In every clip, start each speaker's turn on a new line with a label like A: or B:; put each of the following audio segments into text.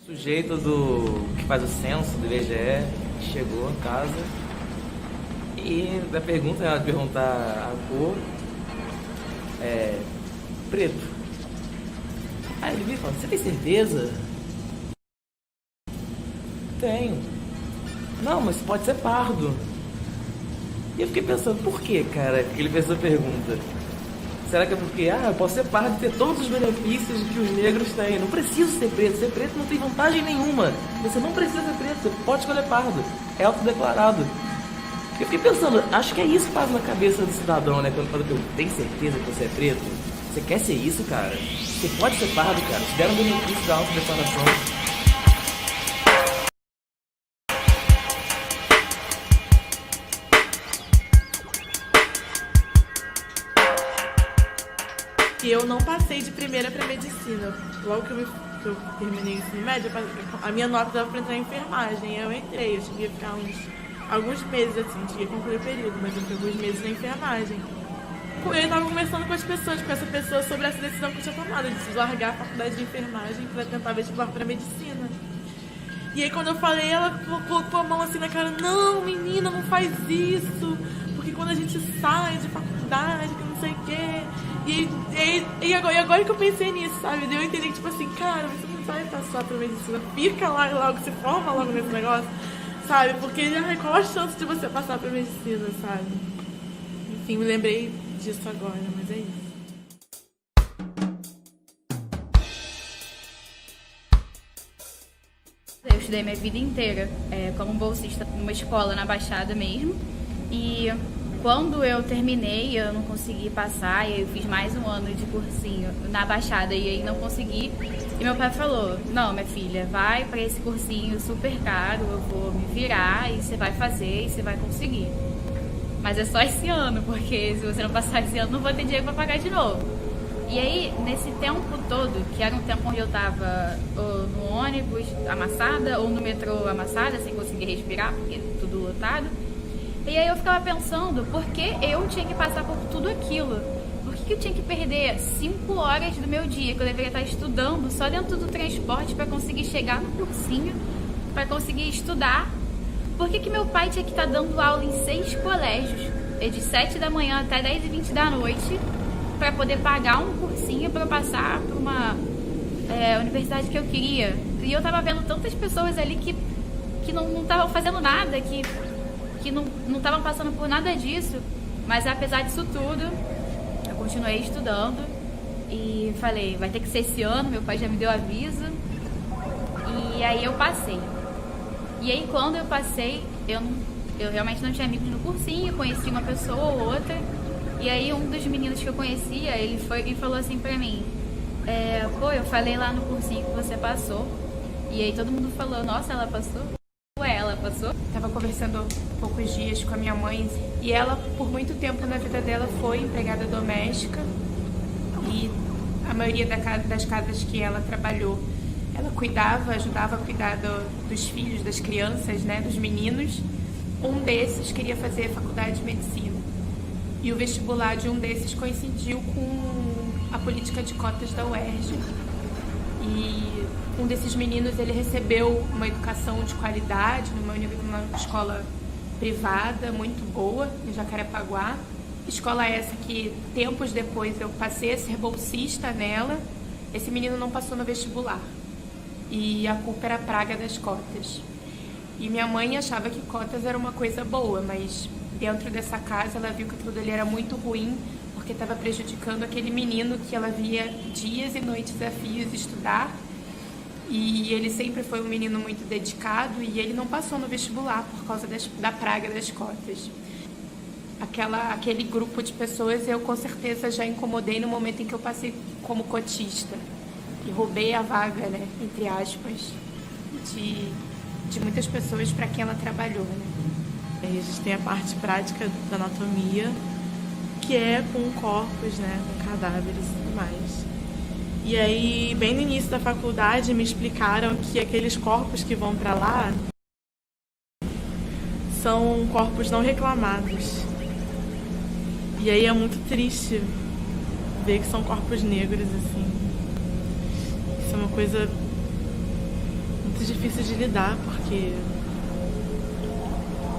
A: Sujeito que faz o censo do IBGE chegou em casa e da pergunta, ela perguntar a cor, preto. Aí ele me fala, você tem certeza? Tenho. Não, mas pode ser pardo. E eu fiquei pensando, por que, cara, que ele fez essa pergunta? Será que é porque, eu posso ser pardo e ter todos os benefícios que os negros têm? Não preciso ser preto. Ser preto não tem vantagem nenhuma. Você não precisa ser preto, você pode escolher pardo. É autodeclarado. Eu fiquei pensando, acho que é isso que passa na cabeça do cidadão, né? Quando fala que eu tenho certeza que você é preto. Você quer ser isso, cara? Você pode ser pardo, cara. Te deram um benefício da autodeclaração.
B: E eu não passei de primeira para medicina. Logo que eu terminei o ensino médio, a minha nota dava para entrar em enfermagem. Eu entrei, eu cheguei a ficar alguns meses assim, cheguei a concluir o período, mas eu fiquei alguns meses na enfermagem. Eu estava conversando com essa pessoa sobre essa decisão que eu tinha tomado, de largar a faculdade de enfermagem para tentar vestibular para medicina. E aí quando eu falei, ela colocou a mão assim na cara, não, menina, não faz isso, porque quando a gente sai de faculdade, que não sei o quê. E agora que eu pensei nisso, sabe? Eu entendi que, tipo assim, cara, você não vai passar pra medicina, fica lá logo, se forma logo nesse negócio, sabe? Porque qual a chance de você passar pra medicina, sabe? Enfim, me lembrei disso agora, mas é isso.
C: Eu estudei minha vida inteira como bolsista numa escola na Baixada mesmo. E quando eu terminei, eu não consegui passar, e aí eu fiz mais um ano de cursinho na Baixada e aí não consegui. E meu pai falou, não, minha filha, vai para esse cursinho super caro, eu vou me virar e você vai fazer e você vai conseguir. Mas é só esse ano, porque se você não passar esse ano, não vou ter dinheiro para pagar de novo. E aí, nesse tempo todo, que era um tempo onde eu tava ou no ônibus amassada, ou no metrô amassada, sem conseguir respirar, porque tudo lotado. E aí eu ficava pensando, por que eu tinha que passar por tudo aquilo? Por que eu tinha que perder 5 horas do meu dia, que eu deveria estar estudando, só dentro do transporte para conseguir chegar no cursinho, para conseguir estudar? Por que meu pai tinha que estar dando aula em 6 colégios, de 7 da manhã até 10h20 da noite, para poder pagar um cursinho para passar para uma universidade que eu queria? E eu tava vendo tantas pessoas ali que não estavam fazendo nada, que não estavam passando por nada disso, mas apesar disso tudo, eu continuei estudando e falei, vai ter que ser esse ano, meu pai já me deu aviso, e aí eu passei. E aí quando eu passei, eu realmente não tinha amigos no cursinho, conheci uma pessoa ou outra, e aí um dos meninos que eu conhecia, ele foi e falou assim pra mim, eu falei lá no cursinho que você passou, e aí todo mundo falou, nossa, ela passou? Ela passou?
D: Estava conversando poucos dias com a minha mãe e ela, por muito tempo na vida dela, foi empregada doméstica e a maioria das casas que ela trabalhou, ela ajudava a cuidar dos filhos, das crianças, né, dos meninos. Um desses queria fazer faculdade de medicina e o vestibular de um desses coincidiu com a política de cotas da UERJ. E um desses meninos, ele recebeu uma educação de qualidade numa escola privada muito boa, em Jacarepaguá. Escola essa que, tempos depois, eu passei a ser bolsista nela. Esse menino não passou no vestibular. E a culpa era a praga das cotas. E minha mãe achava que cotas era uma coisa boa, mas dentro dessa casa ela viu que tudo ali era muito ruim, porque estava prejudicando aquele menino que ela via dias e noites a fios estudar. E ele sempre foi um menino muito dedicado e ele não passou no vestibular por causa da praga das cotas. Aquele grupo de pessoas eu com certeza já incomodei no momento em que eu passei como cotista. E roubei a vaga, né, entre aspas, de muitas pessoas para quem ela trabalhou, né?
B: A gente tem a parte prática da anatomia, que é com corpos, né, com cadáveres e tudo mais. E aí, bem no início da faculdade, me explicaram que aqueles corpos que vão para lá são corpos não reclamados. E aí é muito triste ver que são corpos negros, assim. Isso é uma coisa muito difícil de lidar, porque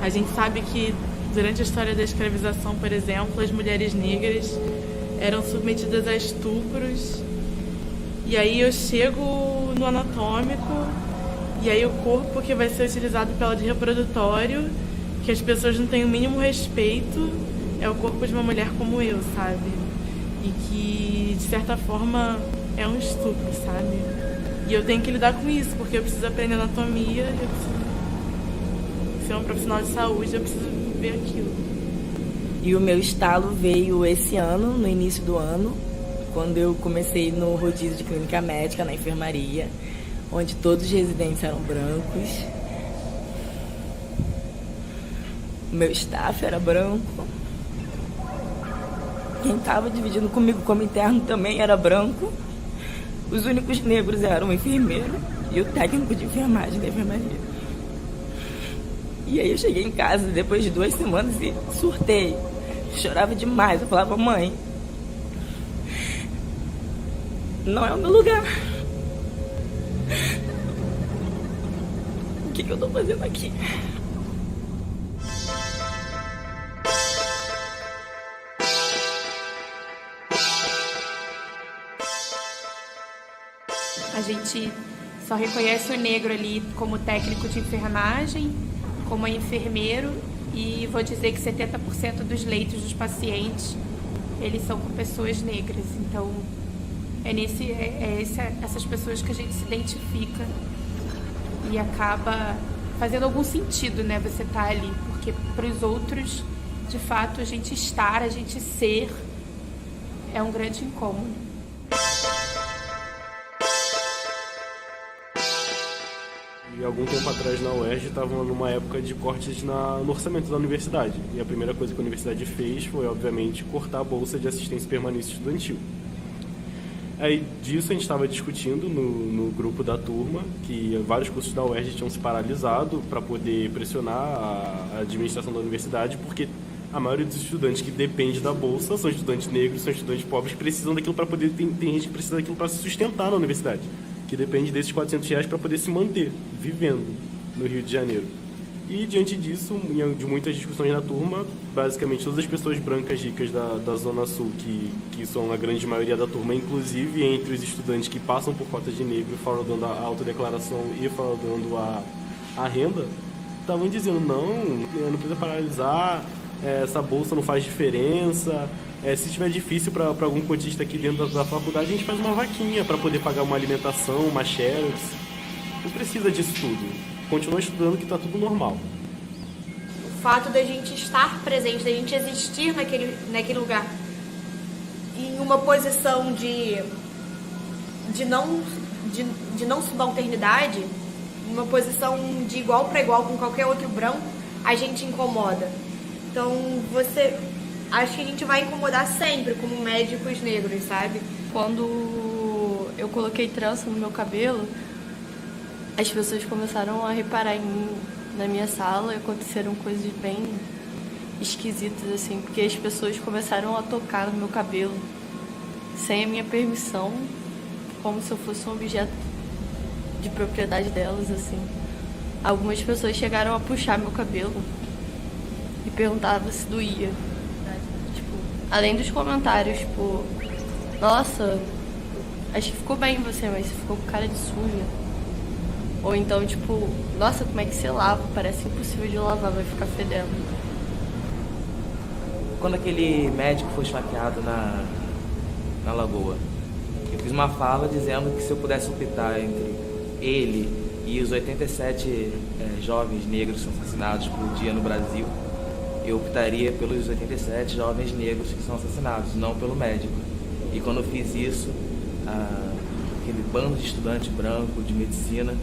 B: a gente sabe que durante a história da escravização, por exemplo, as mulheres negras eram submetidas a estupros. E aí eu chego no anatômico, e aí o corpo que vai ser utilizado pela de reprodutório, que as pessoas não têm o mínimo respeito, é o corpo de uma mulher como eu, sabe? E que, de certa forma, é um estupro, sabe? E eu tenho que lidar com isso, porque eu preciso aprender anatomia, eu preciso ser um profissional de saúde, eu preciso ver aquilo.
E: E o meu estalo veio esse ano, no início do ano, quando eu comecei no rodízio de clínica médica, na enfermaria, onde todos os residentes eram brancos. O meu staff era branco. Quem estava dividindo comigo como interno também era branco. Os únicos negros eram o enfermeiro e o técnico de enfermagem da enfermaria. E aí eu cheguei em casa depois de 2 semanas e surtei. Chorava demais. Eu falava, mãe, não é o meu lugar. O que eu tô fazendo aqui?
D: A gente só reconhece o negro ali como técnico de enfermagem, como enfermeiro, e vou dizer que 70% dos leitos dos pacientes, eles são com pessoas negras. Então, essas pessoas que a gente se identifica e acaba fazendo algum sentido, né? Você tá ali, porque para os outros, de fato, a gente estar, a gente ser, é um grande incômodo.
F: E algum tempo atrás na UERJ estavam numa época de cortes no orçamento da universidade. E a primeira coisa que a universidade fez foi, obviamente, cortar a bolsa de assistência permanente estudantil. Aí disso a gente estava discutindo no grupo da turma, que vários cursos da UERJ tinham se paralisado para poder pressionar a administração da universidade, porque a maioria dos estudantes que depende da bolsa são estudantes negros, são estudantes pobres que precisam daquilo para poder... Tem gente que precisa daquilo para se sustentar na universidade, que depende desses R$400 para poder se manter vivendo no Rio de Janeiro. E diante disso, de muitas discussões na turma, basicamente todas as pessoas brancas ricas da Zona Sul, que são a grande maioria da turma, inclusive entre os estudantes que passam por cota de negro, fraudando a autodeclaração e fraudando a renda, estavam dizendo, não precisa paralisar, essa bolsa não faz diferença, se estiver difícil para algum cotista aqui dentro da faculdade, a gente faz uma vaquinha para poder pagar uma alimentação, uma xerox. Não precisa disso tudo. Continua estudando que está tudo normal.
G: O fato da gente estar presente, da gente existir naquele lugar em uma posição de não subalternidade, uma posição de igual para igual com qualquer outro branco, a gente incomoda. Então, acho que a gente vai incomodar sempre como médicos negros, sabe?
H: Quando eu coloquei trança no meu cabelo, as pessoas começaram a reparar em mim na minha sala e aconteceram coisas bem esquisitas, assim, porque as pessoas começaram a tocar no meu cabelo sem a minha permissão, como se eu fosse um objeto de propriedade delas, assim. Algumas pessoas chegaram a puxar meu cabelo e perguntavam se doía. Tipo, além dos comentários, tipo, nossa, acho que ficou bem em você, mas você ficou com cara de suja. Ou então, tipo, nossa, como é que você lava? Parece impossível de lavar, vai ficar fedendo.
A: Quando aquele médico foi esfaqueado na Lagoa, eu fiz uma fala dizendo que se eu pudesse optar entre ele e os 87 jovens negros que são assassinados por dia no Brasil, eu optaria pelos 87 jovens negros que são assassinados, não pelo médico. E quando eu fiz isso, aquele bando de estudante branco de medicina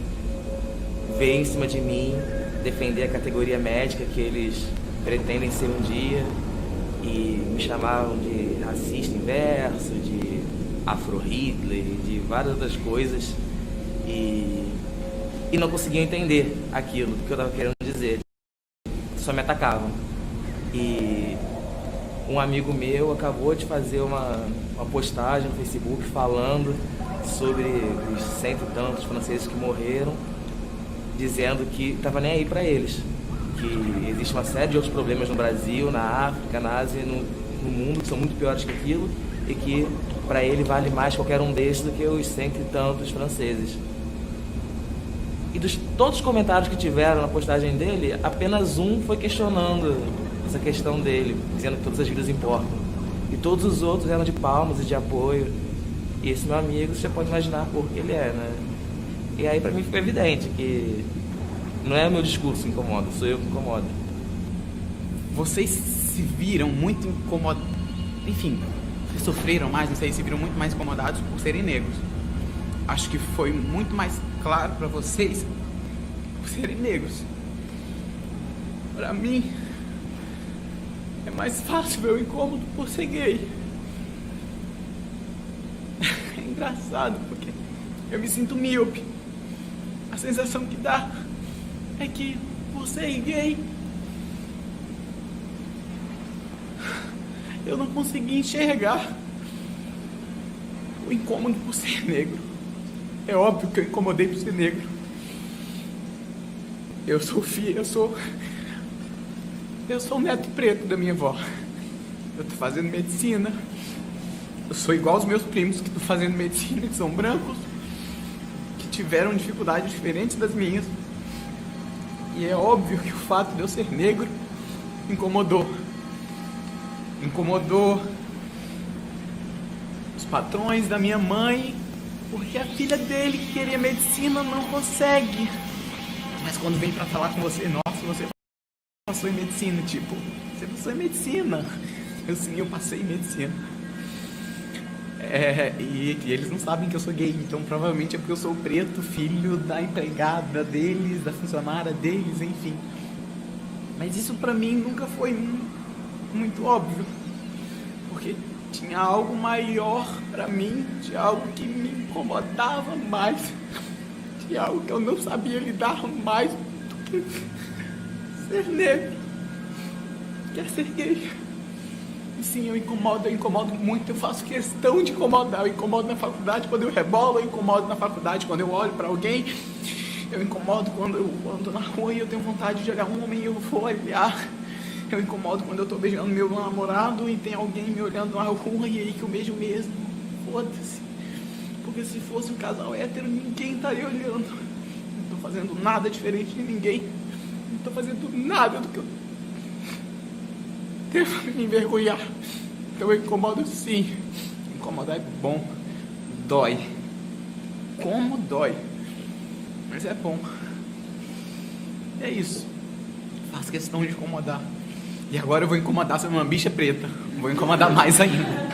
A: veio em cima de mim defender a categoria médica que eles pretendem ser um dia e me chamavam de racista inverso, de afro-Hitler, de várias outras coisas e não conseguiam entender aquilo que eu estava querendo dizer, só me atacavam. E um amigo meu acabou de fazer uma postagem no Facebook falando sobre os 100 e tantos franceses que morreram dizendo que estava nem aí para eles, que existe uma série de outros problemas no Brasil, na África, na Ásia, no mundo, que são muito piores que aquilo, e que para ele vale mais qualquer um desses do que os cento e tantos franceses. E dos todos os comentários que tiveram na postagem dele, apenas um foi questionando essa questão dele, dizendo que todas as vidas importam. E todos os outros eram de palmas e de apoio. E esse meu amigo, você pode imaginar por que ele é, né? E aí pra mim ficou evidente que não é o meu discurso que incomoda, sou eu que incomodo.
I: Vocês se viram muito incomodados, enfim, vocês sofreram mais, não sei, se viram muito mais incomodados por serem negros. Acho que foi muito mais claro pra vocês por serem negros. Pra mim, é mais fácil ver o incômodo por ser gay. É engraçado, porque eu me sinto míope. A sensação que dá é que, por ser gay, eu não consegui enxergar o incômodo por ser negro. É óbvio que eu incomodei por ser negro. Eu sou o neto preto da minha avó. Eu tô fazendo medicina. Eu sou igual aos meus primos que estão fazendo medicina, que são brancos, que tiveram dificuldades diferentes das minhas. E é óbvio que o fato de eu ser negro incomodou. Incomodou os patrões da minha mãe, porque a filha dele que queria medicina não consegue. Mas quando vem pra falar com você, nossa, você passou em medicina, tipo, você passou em medicina. Eu sim, eu passei em medicina. E eles não sabem que eu sou gay, então provavelmente é porque eu sou preto, filho da empregada deles, da funcionária deles, enfim. Mas isso pra mim nunca foi muito óbvio, porque tinha algo maior pra mim, tinha algo que me incomodava mais, tinha algo que eu não sabia lidar mais do que ser negro, que é ser gay. E sim, eu incomodo muito, eu faço questão de incomodar. Eu incomodo na faculdade quando eu rebolo, eu incomodo na faculdade quando eu olho pra alguém, eu incomodo quando eu ando na rua e eu tenho vontade de olhar um homem e eu vou olhar. Eu incomodo quando eu tô beijando meu namorado e tem alguém me olhando na rua e aí que eu beijo mesmo. Foda-se. Porque se fosse um casal hétero, ninguém estaria olhando. Não tô fazendo nada diferente de ninguém. Não tô fazendo nada do que eu devo me envergonhar. Então eu incomodo sim. Incomodar é bom. Dói. Como dói. Mas é bom. É isso. Faço questão de incomodar. E agora eu vou incomodar sendo uma bicha preta. Vou incomodar mais ainda.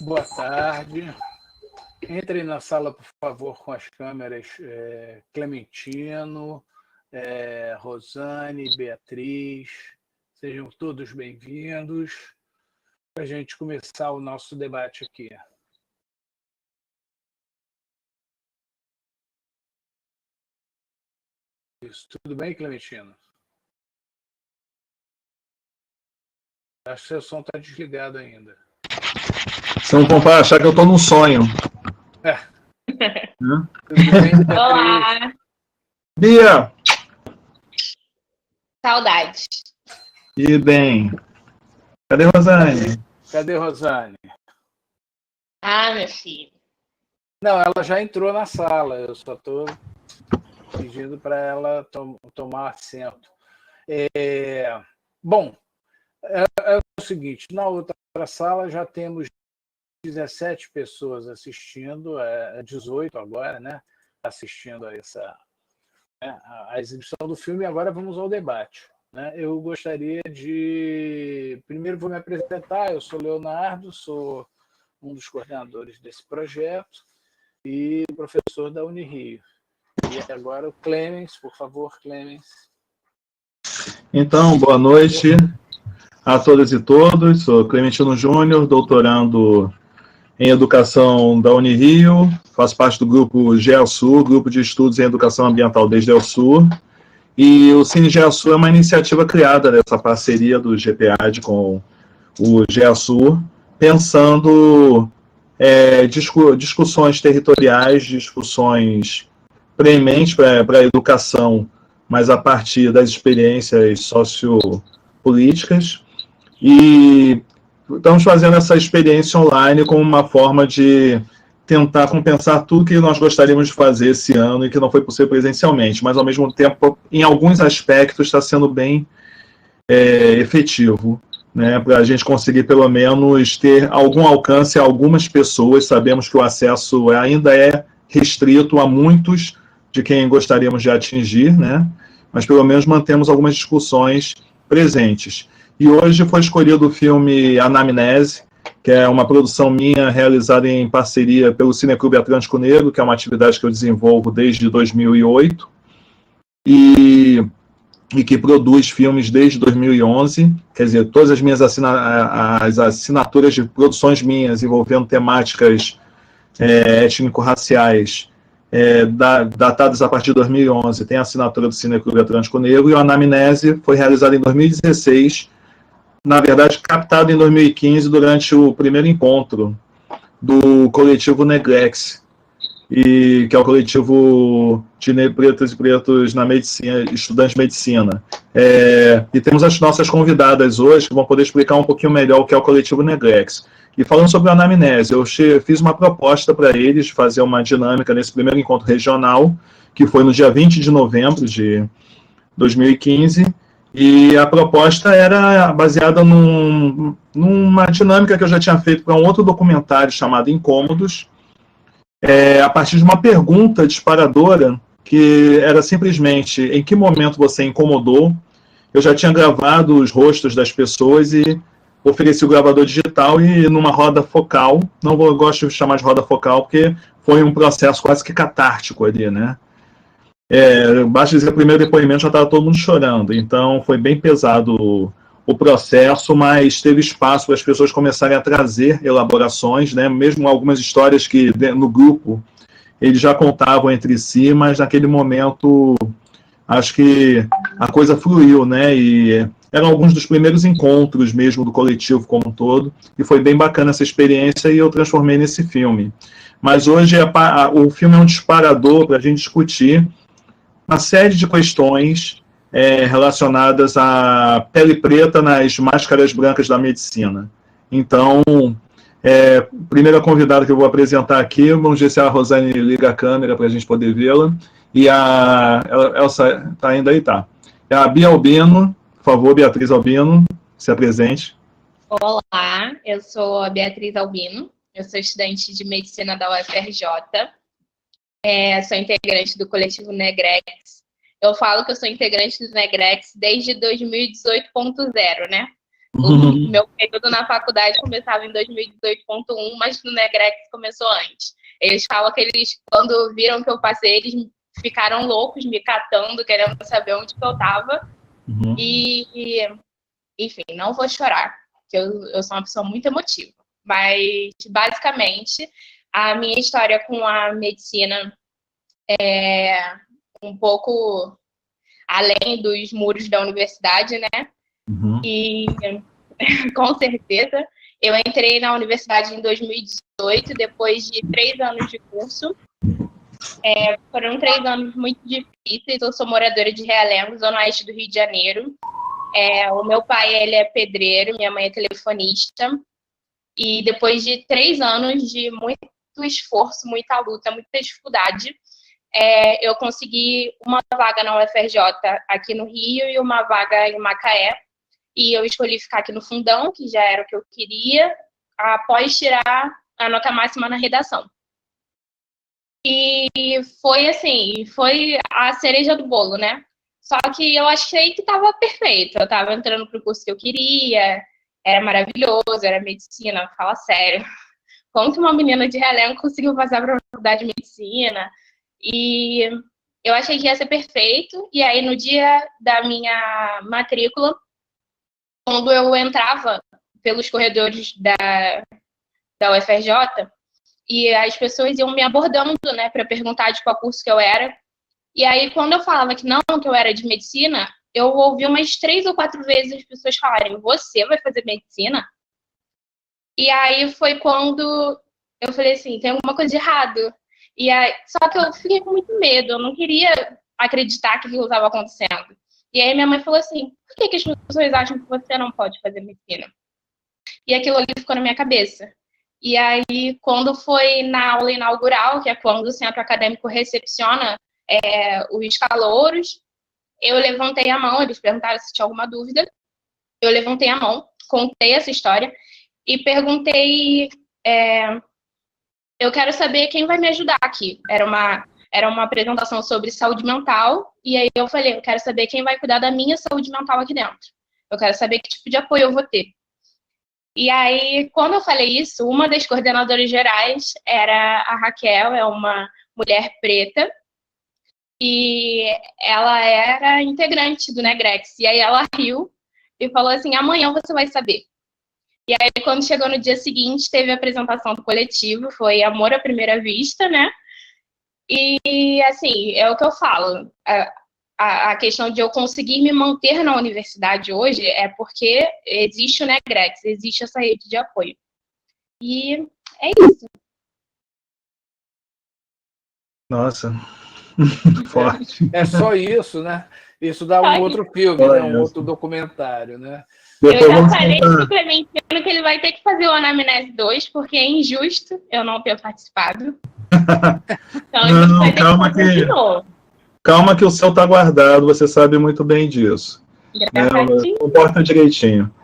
J: Boa tarde. Entrem na sala, por favor, com as câmeras Clementino, Rosane, Beatriz. Sejam todos bem-vindos para a gente começar o nosso debate aqui. Isso, tudo bem, Clementino? Acho que seu som está desligado ainda.
K: Você não pode achar que eu estou num sonho.
J: Tudo bem, Beatriz?
L: Olá,
K: Bia,
L: saudade.
K: e bem? Cadê Rosane?
J: Cadê Rosane?
L: Ah, meu filho.
J: Não, ela já entrou na sala, eu só estou pedindo para ela tomar assento. Bom, é o seguinte, na outra sala já temos 17 pessoas assistindo, 18 agora, né? Assistindo a a exibição do filme, e agora vamos ao debate. Né? Eu gostaria de... Primeiro vou me apresentar, eu sou Leonardo, sou um dos coordenadores desse projeto e professor da Unirio. E agora o Clemens, por favor, Clemens.
K: Então, boa noite a todas e todos. Sou Clementino Júnior, doutorando em Educação da Unirio, faço parte do grupo GEASUR, Grupo de Estudos em Educação Ambiental desde o Sul, e o Cine GEASUR é uma iniciativa criada nessa parceria do GPAD com o GEASUR, pensando discussões territoriais, discussões prementes para a educação, mas a partir das experiências sociopolíticas, e estamos fazendo essa experiência online como uma forma de tentar compensar tudo que nós gostaríamos de fazer esse ano e que não foi possível presencialmente, mas, ao mesmo tempo, em alguns aspectos, está sendo bem efetivo, né, para a gente conseguir, pelo menos, ter algum alcance a algumas pessoas. Sabemos que o acesso ainda é restrito a muitos de quem gostaríamos de atingir, né, mas, pelo menos, mantemos algumas discussões presentes. E hoje foi escolhido o filme Anamnese, que é uma produção minha realizada em parceria pelo Cineclube Atlântico Negro, que é uma atividade que eu desenvolvo desde 2008, e que produz filmes desde 2011, quer dizer, todas as minhas as assinaturas de produções minhas envolvendo temáticas étnico-raciais, datadas a partir de 2011, tem a assinatura do Cineclube Atlântico Negro, e o Anamnese foi realizado em 2016, na verdade, captado em 2015, durante o primeiro encontro do coletivo Negrex, que é o coletivo de pretas e pretos na medicina, estudantes de medicina. E temos as nossas convidadas hoje, que vão poder explicar um pouquinho melhor o que é o coletivo Negrex. E falando sobre a Anamnese, eu fiz uma proposta para eles de fazer uma dinâmica nesse primeiro encontro regional, que foi no dia 20 de novembro de 2015, e a proposta era baseada numa dinâmica que eu já tinha feito para um outro documentário chamado Incômodos, a partir de uma pergunta disparadora, que era simplesmente: em que momento você incomodou? Eu já tinha gravado os rostos das pessoas e ofereci o gravador digital, e numa roda focal, gosto de chamar de roda focal, porque foi um processo quase que catártico ali, né? Basta dizer, o primeiro depoimento já estava todo mundo chorando, então foi bem pesado o processo, mas teve espaço para as pessoas começarem a trazer elaborações, né? Mesmo algumas histórias que no grupo eles já contavam entre si, mas naquele momento acho que a coisa fluiu, né? E eram alguns dos primeiros encontros mesmo do coletivo como um todo, e foi bem bacana essa experiência, e eu transformei nesse filme. Mas hoje o filme é um disparador para a gente discutir uma série de questões relacionadas à pele preta nas máscaras brancas da medicina. Então, primeira convidada que eu vou apresentar aqui, vamos ver se a Rosane liga a câmera para a gente poder vê-la, e ela está ainda aí, tá. É a Bia Albino, por favor, Beatriz Albino, se apresente.
L: Olá, eu sou a Beatriz Albino, eu sou estudante de medicina da UFRJ, sou integrante do coletivo Negrex. Eu falo que eu sou integrante do Negrex desde 2018.0, né? O meu período na faculdade começava em 2018.1, mas no Negrex começou antes. Eles falam que eles, quando viram que eu passei, eles ficaram loucos me catando, querendo saber onde que eu estava.
K: Uhum.
L: E, enfim, não vou chorar, porque eu sou uma pessoa muito emotiva. Mas, basicamente, a minha história com a medicina é um pouco além dos muros da universidade, né?
K: Uhum.
L: E, com certeza, eu entrei na universidade em 2018, depois de 3 anos de curso. Foram 3 anos muito difíceis. Eu sou moradora de Realengo, zona oeste do Rio de Janeiro. O meu pai, ele é pedreiro, minha mãe é telefonista. E depois de 3 anos de muito esforço, muita luta, muita dificuldade, eu consegui uma vaga na UFRJ aqui no Rio e uma vaga em Macaé. E eu escolhi ficar aqui no Fundão, que já era o que eu queria, após tirar a nota máxima na redação. E foi assim, foi a cereja do bolo, né? Só que eu achei que estava perfeito. Eu estava entrando para o curso que eu queria, era maravilhoso, era medicina, fala sério. Como que uma menina de Realengo conseguiu passar para a faculdade de medicina? E eu achei que ia ser perfeito. E aí, no dia da minha matrícula, quando eu entrava pelos corredores da UFRJ, e as pessoas iam me abordando, né, para perguntar de qual curso que eu era. E aí, quando eu falava que não, que eu era de medicina, eu ouvi umas 3 ou 4 vezes as pessoas falarem: você vai fazer medicina? E aí foi quando eu falei assim, tem alguma coisa de errado. E aí, só que eu fiquei com muito medo, eu não queria acreditar que aquilo estava acontecendo. E aí minha mãe falou assim, por que as pessoas acham que você não pode fazer medicina? E aquilo ali ficou na minha cabeça. E aí, quando foi na aula inaugural, que é quando o centro acadêmico recepciona os calouros, eu levantei a mão, eles perguntaram se tinha alguma dúvida, eu levantei a mão, contei essa história e perguntei, eu quero saber quem vai me ajudar aqui. Era uma apresentação sobre saúde mental, e aí eu falei, eu quero saber quem vai cuidar da minha saúde mental aqui dentro. Eu quero saber que tipo de apoio eu vou ter. E aí, quando eu falei isso, uma das coordenadoras gerais era a Raquel, é uma mulher preta, e ela era integrante do Negrex. E aí ela riu e falou assim, amanhã você vai saber. E aí, quando chegou no dia seguinte, teve a apresentação do coletivo, foi amor à primeira vista, né? E, assim, é o que eu falo, a questão de eu conseguir me manter na universidade hoje é porque existe o Negrex, existe essa rede de apoio. E é isso.
K: Nossa, forte.
J: É só isso, né? Isso dá um outro filme, né? Um outro documentário, né?
L: Eu já falei pro Clementino que ele vai ter que fazer o Anamnese 2, porque é injusto eu não ter participado. Então a gente vai ter que fazer de novo.
K: Calma que o céu está guardado, você sabe muito bem disso. Comporta direitinho.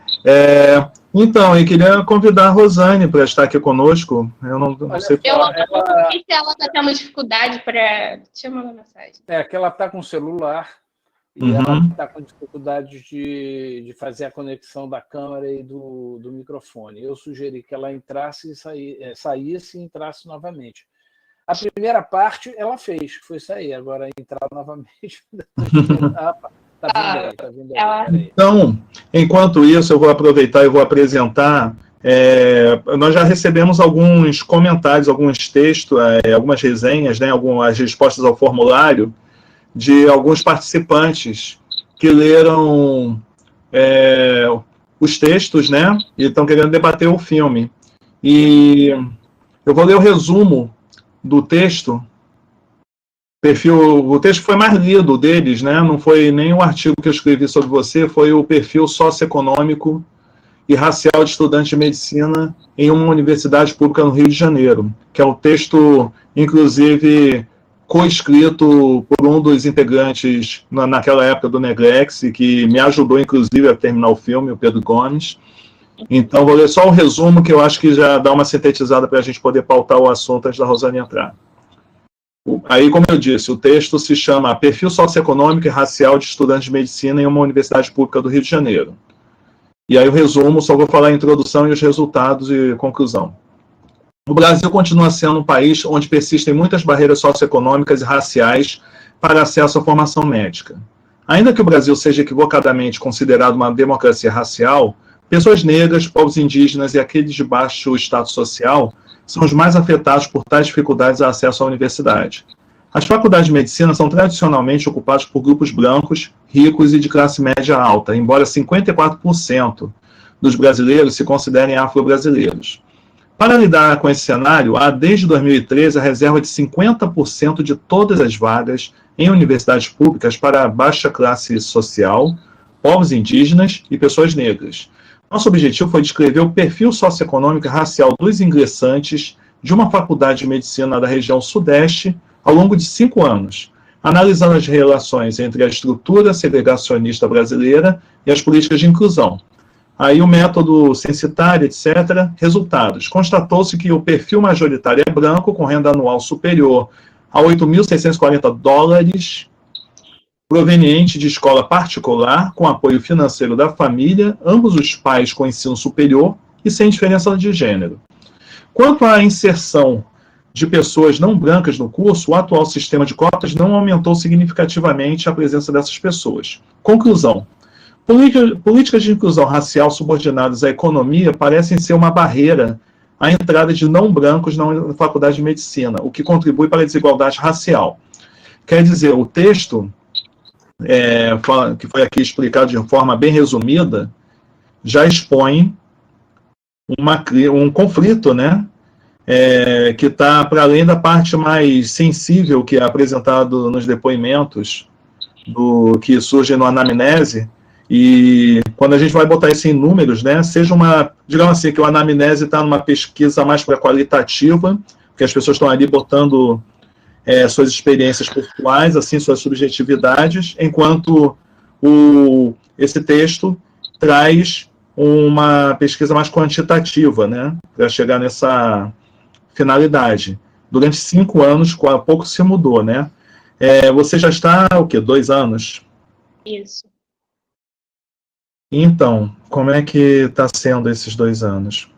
K: Então, eu queria convidar a Rosane para estar aqui conosco. Eu não sei se
L: ela está tendo dificuldade para... Deixa eu mandar mensagem.
J: Que ela está com o celular e ela está com dificuldade de fazer a conexão da câmera e do microfone. Eu sugeri que ela entrasse e saísse e entrasse novamente. A primeira parte ela fez, que foi sair. Agora entrar novamente. Tá vindo aí.
K: Então, enquanto isso, eu vou aproveitar e vou apresentar. Nós já recebemos alguns comentários, alguns textos, algumas resenhas, né, algumas respostas ao formulário de alguns participantes que leram os textos, né, e estão querendo debater o filme. E eu vou ler o resumo do texto. O texto foi mais lido deles, né? Não foi nem o artigo que eu escrevi sobre você, foi o perfil socioeconômico e racial de estudante de medicina em uma universidade pública no Rio de Janeiro, que é o texto, inclusive, co-escrito por um dos integrantes naquela época do Negrex, que me ajudou, inclusive, a terminar o filme, o Pedro Gomes. Então, vou ler só o resumo, que eu acho que já dá uma sintetizada para a gente poder pautar o assunto antes da Rosane entrar. Aí, como eu disse, o texto se chama Perfil Socioeconômico e Racial de Estudantes de Medicina em uma Universidade Pública do Rio de Janeiro. E aí o resumo, só vou falar a introdução e os resultados e conclusão. o Brasil continua sendo um país onde persistem muitas barreiras socioeconômicas e raciais para acesso à formação médica. Ainda que o Brasil seja equivocadamente considerado uma democracia racial, pessoas negras, povos indígenas e aqueles de baixo status social são os mais afetados por tais dificuldades de acesso à universidade. As faculdades de medicina são tradicionalmente ocupadas por grupos brancos, ricos e de classe média alta, embora 54% dos brasileiros se considerem afro-brasileiros. Para lidar com esse cenário, há desde 2013 a reserva de 50% de todas as vagas em universidades públicas para a baixa classe social, povos indígenas e pessoas negras. Nosso objetivo foi descrever o perfil socioeconômico e racial dos ingressantes de uma faculdade de medicina da região Sudeste ao longo de 5 anos, analisando as relações entre a estrutura segregacionista brasileira e as políticas de inclusão. Aí o método censitário, etc. Resultados. Constatou-se que o perfil majoritário é branco, com renda anual superior a $8.640, proveniente de escola particular, com apoio financeiro da família, ambos os pais com ensino superior e sem diferença de gênero. Quanto à inserção de pessoas não brancas no curso, o atual sistema de cotas não aumentou significativamente a presença dessas pessoas. Conclusão. Políticas de inclusão racial subordinadas à economia parecem ser uma barreira à entrada de não brancos na faculdade de medicina, o que contribui para a desigualdade racial. Quer dizer, o texto, que foi aqui explicado de forma bem resumida, já expõe um conflito, né, que está para além da parte mais sensível que é apresentado nos depoimentos que surgem no anamnese. E quando a gente vai botar isso em números, né, seja digamos assim, que o anamnese está numa pesquisa mais para qualitativa, que as pessoas estão ali botando suas experiências pessoais, assim, suas subjetividades, enquanto esse texto traz uma pesquisa mais quantitativa, né, para chegar nessa finalidade. Durante 5 anos, pouco se mudou, né? Você já está, 2 anos?
L: Isso.
K: Então, como é que está sendo esses 2 anos?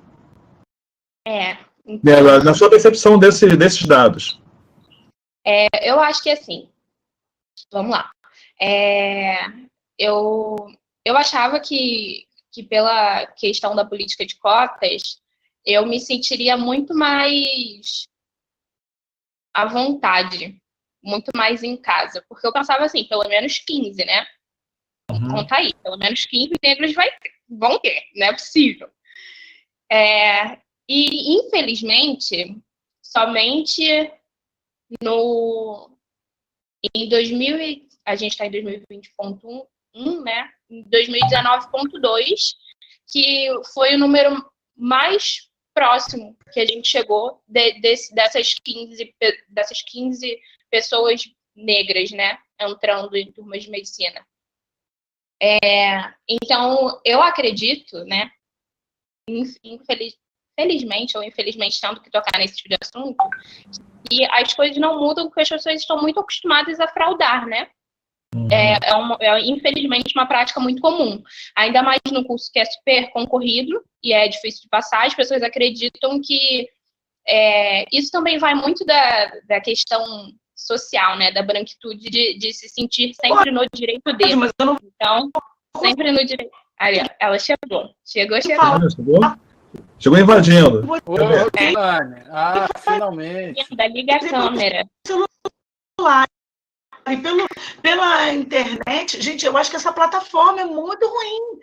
L: Então,
K: Na sua percepção desses dados.
L: eu acho que assim, vamos lá. Eu achava que pela questão da política de cotas, eu me sentiria muito mais à vontade, muito mais em casa, porque eu pensava assim, pelo menos 15, né? Conta aí, pelo menos 15 negros vão ter, não é possível. E, infelizmente, somente em 2000, a gente está em 2020.1, né? Em 2019.2, que foi o número mais próximo que a gente chegou dessas 15 pessoas negras, né? Entrando em turmas de medicina. Então, eu acredito, né, felizmente ou infelizmente, tendo que tocar nesse tipo de assunto, que as coisas não mudam porque as pessoas estão muito acostumadas a fraudar, né? Infelizmente, uma prática muito comum. Ainda mais no curso que é super concorrido e é difícil de passar, as pessoas acreditam que isso também vai muito da questão social, né, da branquitude, de se sentir sempre no direito dele. Então, sempre no direito. Aí, ela chegou. Chegou.
K: Chegou invadindo.
J: Finalmente.
L: Liga a câmera.
M: E pela internet, gente, eu acho que essa plataforma é muito ruim.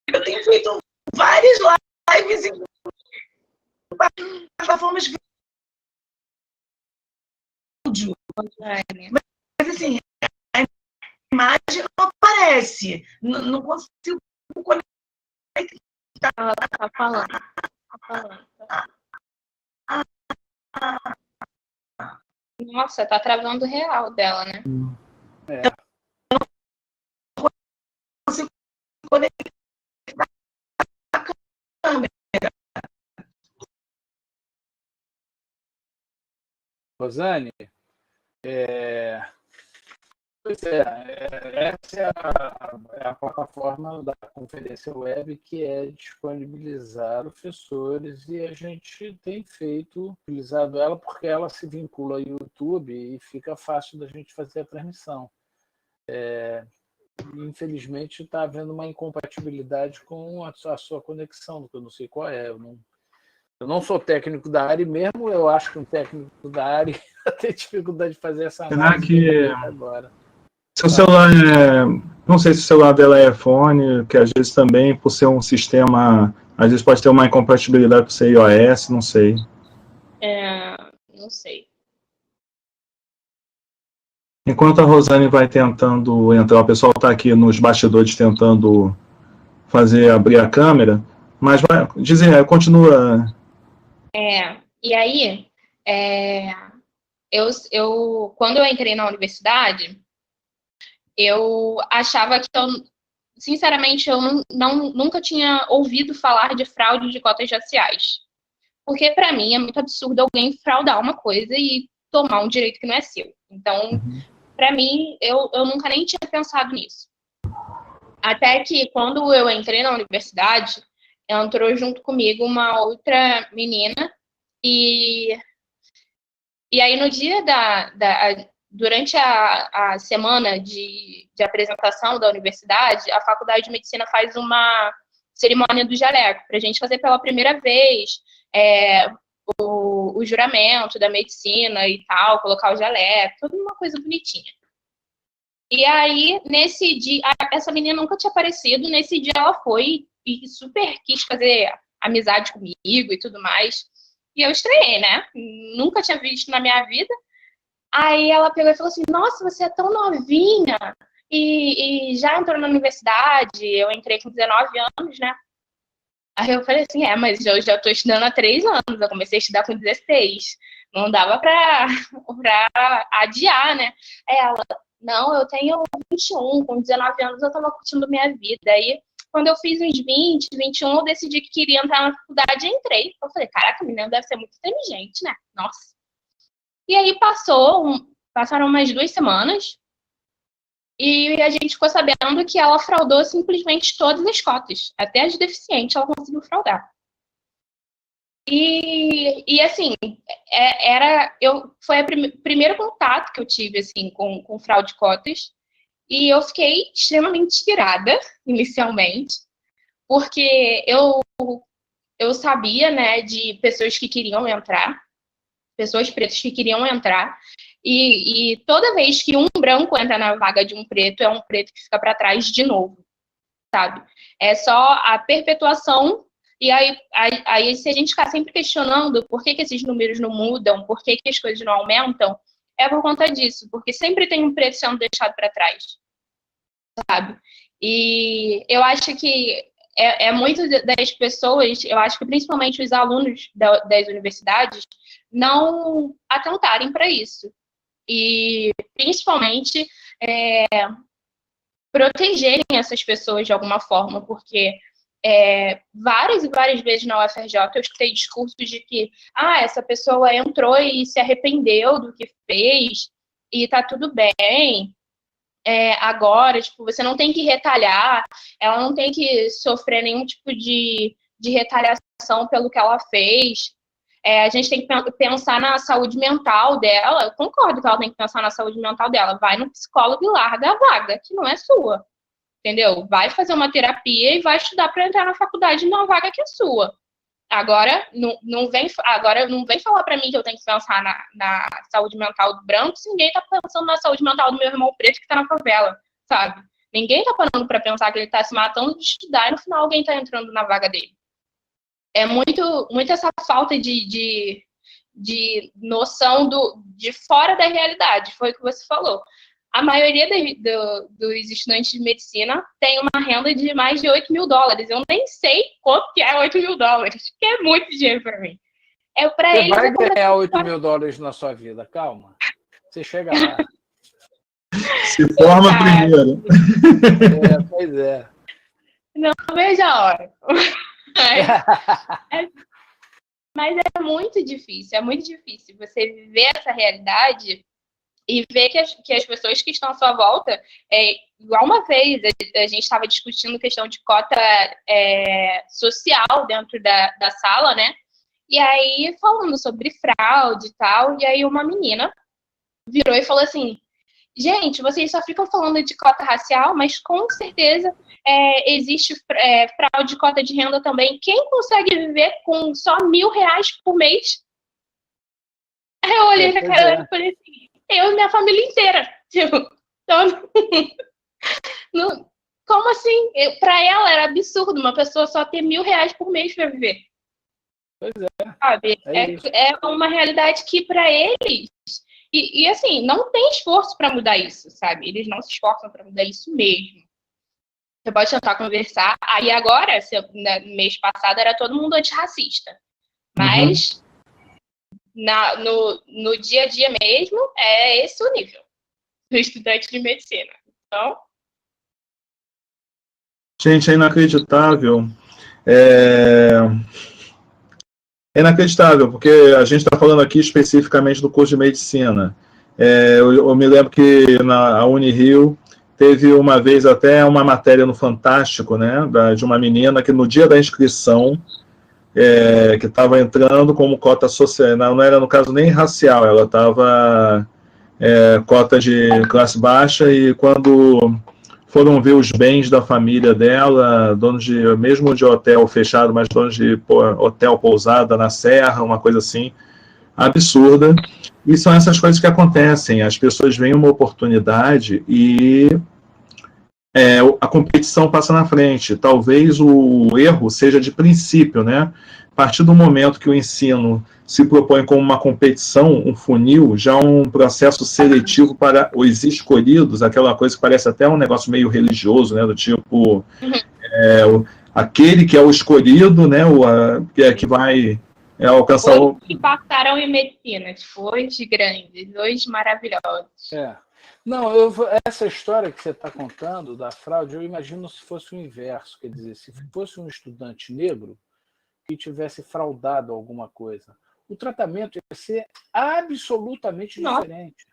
M: Eu tenho feito várias lives em plataformas de vídeo. Mas, assim, a imagem não aparece. Não consigo conectar.
L: Ela tá falando. Nossa, tá travando real dela, né?
M: Eu não consigo conectar a câmera.
J: Rosane, Pois é, essa é a plataforma da Conferência Web, que é disponibilizar professores, e a gente tem utilizado ela porque ela se vincula ao YouTube e fica fácil da gente fazer a transmissão. Infelizmente está havendo uma incompatibilidade com a sua conexão, que eu não sei qual é. Eu não sou técnico da área, e mesmo eu acho que um técnico da área tem dificuldade de fazer essa análise agora.
K: Seu celular não sei se o celular dela é iPhone, que às vezes também, por ser um sistema, às vezes pode ter uma incompatibilidade por ser iOS, não sei.
L: Não sei.
K: Enquanto a Rosane vai tentando entrar, o pessoal está aqui nos bastidores tentando abrir a câmera, mas continua.
L: E aí, quando eu entrei na universidade, eu achava que sinceramente, eu nunca tinha ouvido falar de fraude de cotas raciais. Porque, para mim, é muito absurdo alguém fraudar uma coisa e tomar um direito que não é seu. Então, para mim, eu nunca nem tinha pensado nisso. Até que, quando eu entrei na universidade, entrou junto comigo uma outra menina, e aí no dia durante a semana de apresentação da universidade, a Faculdade de Medicina faz uma cerimônia do jaleco, para a gente fazer pela primeira vez o juramento da medicina e tal, colocar o jaleco, toda uma coisa bonitinha. E aí, nesse dia, essa menina nunca tinha aparecido, nesse dia ela foi e super quis fazer amizade comigo e tudo mais. E eu estranhei, né? Nunca tinha visto na minha vida. Aí ela pegou e falou assim, nossa, você é tão novinha e já entrou na universidade. Eu entrei com 19 anos, né? Aí eu falei assim, mas eu já estou estudando há 3 anos, eu comecei a estudar com 16. Não dava para adiar, né? Aí ela, não, eu tenho 21, com 19 anos eu estava curtindo minha vida. Aí, quando eu fiz uns 20, 21, eu decidi que queria entrar na faculdade e entrei. Eu falei, caraca, a menina deve ser muito inteligente, né? Nossa. E aí passaram umas 2 semanas e a gente ficou sabendo que ela fraudou simplesmente todas as cotas. Até as deficientes ela conseguiu fraudar. E assim, foi o primeiro contato que eu tive assim, com fraude de cotas. E eu fiquei extremamente irada, inicialmente, porque eu sabia, né, de pessoas que queriam entrar, pessoas pretas que queriam entrar, e toda vez que um branco entra na vaga de um preto, é um preto que fica para trás de novo, sabe? É só a perpetuação, e aí se a gente ficar sempre questionando por que esses números não mudam, por que as coisas não aumentam, é por conta disso, porque sempre tem um preto sendo deixado para trás, sabe? E eu acho que muito das pessoas, eu acho que principalmente os alunos das universidades, não atentarem para isso. E, principalmente, protegerem essas pessoas de alguma forma, porque várias e várias vezes na UFRJ eu escutei discursos de que essa pessoa entrou e se arrependeu do que fez e tá tudo bem. Agora, tipo, você não tem que retalhar, ela não tem que sofrer nenhum tipo de retaliação pelo que ela fez. A gente tem que pensar na saúde mental dela. Eu concordo que ela tem que pensar na saúde mental dela. Vai no psicólogo e larga a vaga, que não é sua. Entendeu? Vai fazer uma terapia e vai estudar para entrar na faculdade numa vaga que é sua. Agora, não vem falar para mim que eu tenho que pensar na saúde mental do branco se ninguém tá pensando na saúde mental do meu irmão preto que tá na favela, sabe? Ninguém tá parando para pensar que ele tá se matando de estudar e no final alguém tá entrando na vaga dele. É muito essa falta de noção de fora da realidade, foi o que você falou. A maioria dos estudantes de medicina tem uma renda de mais de $8 mil. Eu nem sei quanto que é $8 mil, que é muito dinheiro para mim.
J: Você vai ganhar $8 mil na sua vida, calma. Você chega lá.
K: Se forma primeiro.
J: Pois é.
L: Não vejo a hora. Mas é muito difícil você viver essa realidade e ver que as pessoas que estão à sua volta, igual uma vez, a gente estava discutindo questão de cota social dentro da sala, né? E aí, falando sobre fraude e tal, e aí uma menina virou e falou assim, gente, vocês só ficam falando de cota racial, mas com certeza existe fraude de cota de renda também. Quem consegue viver com só R$1.000 por mês? Aí eu olhei na cara dela e falei assim, eu e minha família inteira. Tipo, então, como assim? Para ela era absurdo uma pessoa só ter R$1.000 por mês para viver.
J: Pois é.
L: Sabe? É uma realidade que para eles... E assim, não tem esforço para mudar isso, sabe? Eles não se esforçam para mudar isso mesmo. Você pode tentar conversar. Aí agora, mês passado, era todo mundo antirracista. Mas no dia a dia mesmo, é esse o nível do estudante de medicina. Então...
K: Gente, é inacreditável. É inacreditável, porque a gente está falando aqui especificamente do curso de medicina. Eu me lembro que na Unirio teve uma vez até uma matéria no Fantástico, né, de uma menina que no dia da inscrição, que estava entrando como cota social, não era no caso nem racial, ela estava cota de classe baixa, e quando foram ver os bens da família dela, donos mesmo de hotel fechado, mas donos de hotel pousada na serra, uma coisa assim, absurda. E são essas coisas que acontecem. As pessoas veem uma oportunidade e a competição passa na frente. Talvez o erro seja de princípio, né? A partir do momento que o ensino se propõe como uma competição, um funil, já um processo seletivo para os escolhidos, aquela coisa que parece até um negócio meio religioso, né? Do tipo, aquele que é o escolhido, né? Que vai alcançar
L: o... que passaram em medicina, hoje grandes, hoje maravilhosos.
J: Não, essa história que você está contando da fraude, eu imagino se fosse o inverso, quer dizer, se fosse um estudante negro que tivesse fraudado alguma coisa, o tratamento ia ser absolutamente diferente.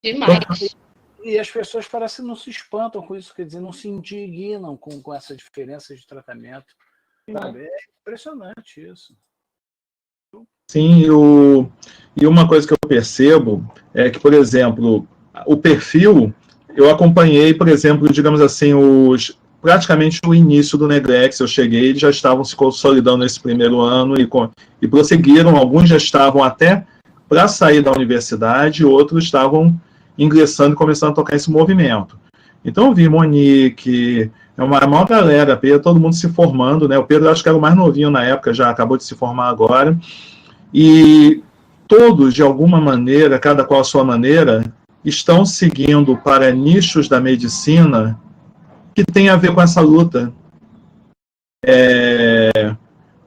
L: Demais.
J: E as pessoas parecem não se espantam com isso, quer dizer, não se indignam com essa diferença de tratamento. Sabe? É impressionante isso.
K: Sim, e uma coisa que eu percebo é que, por exemplo, o perfil, eu acompanhei, por exemplo, digamos assim, praticamente o início do Negrex, eu cheguei, eles já estavam se consolidando nesse primeiro ano e prosseguiram, alguns já estavam até para sair da universidade, outros estavam ingressando e começando a tocar esse movimento. Então eu vi Monique, uma maior galera, Pedro, todo mundo se formando, né? O Pedro acho que era o mais novinho na época, já acabou de se formar agora, e todos, de alguma maneira, cada qual a sua maneira, estão seguindo para nichos da medicina que tem a ver com essa luta.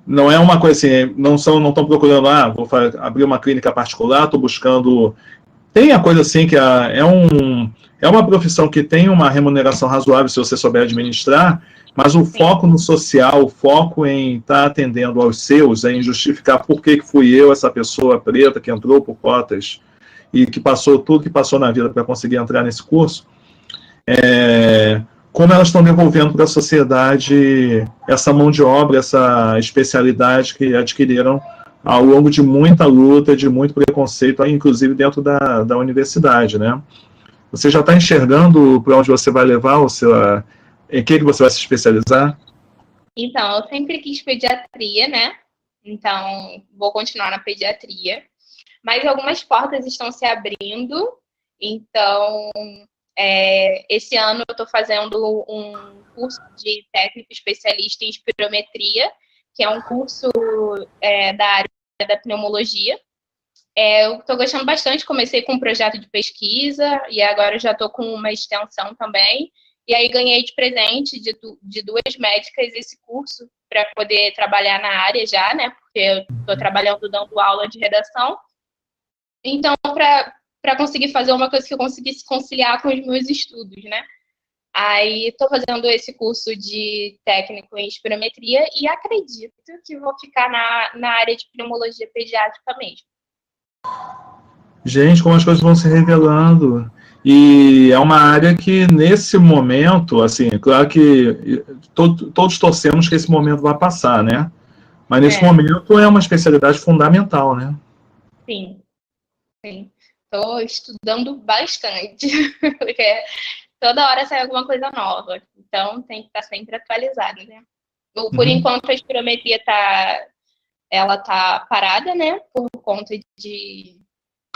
K: Não é uma coisa assim, não estão procurando, vou abrir uma clínica particular, estou buscando... Tem a coisa assim que é uma profissão que tem uma remuneração razoável se você souber administrar, mas o foco no social, o foco em estar atendendo aos seus, em justificar por que fui eu, essa pessoa preta que entrou por cotas e que passou tudo que passou na vida para conseguir entrar nesse curso, como elas estão devolvendo para a sociedade essa mão de obra, essa especialidade que adquiriram ao longo de muita luta, de muito preconceito, inclusive dentro da universidade, né? Você já está enxergando para onde você vai levar em que você vai se especializar?
L: Então, eu sempre quis pediatria, né? Então, vou continuar na pediatria. Mas algumas portas estão se abrindo. Então, esse ano eu estou fazendo um curso de técnico especialista em espirometria, que é um curso da área da pneumologia. Eu estou gostando bastante, comecei com um projeto de pesquisa e agora já estou com uma extensão também. E aí ganhei de presente de duas médicas esse curso para poder trabalhar na área já, né? Porque eu estou trabalhando dando aula de redação. Então, para conseguir fazer uma coisa que eu conseguisse conciliar com os meus estudos, né? Aí estou fazendo esse curso de técnico em espirometria e acredito que vou ficar na área de pneumologia pediátrica mesmo.
K: Gente, como as coisas vão se revelando. E é uma área que, nesse momento, assim, claro que todos torcemos que esse momento vai passar, né? Mas nesse momento é uma especialidade fundamental, né?
L: Sim, sim. Estou estudando bastante, porque toda hora sai alguma coisa nova. Então tem que estar sempre atualizado, né? Por enquanto a espirometria ela tá parada, né? Por conta de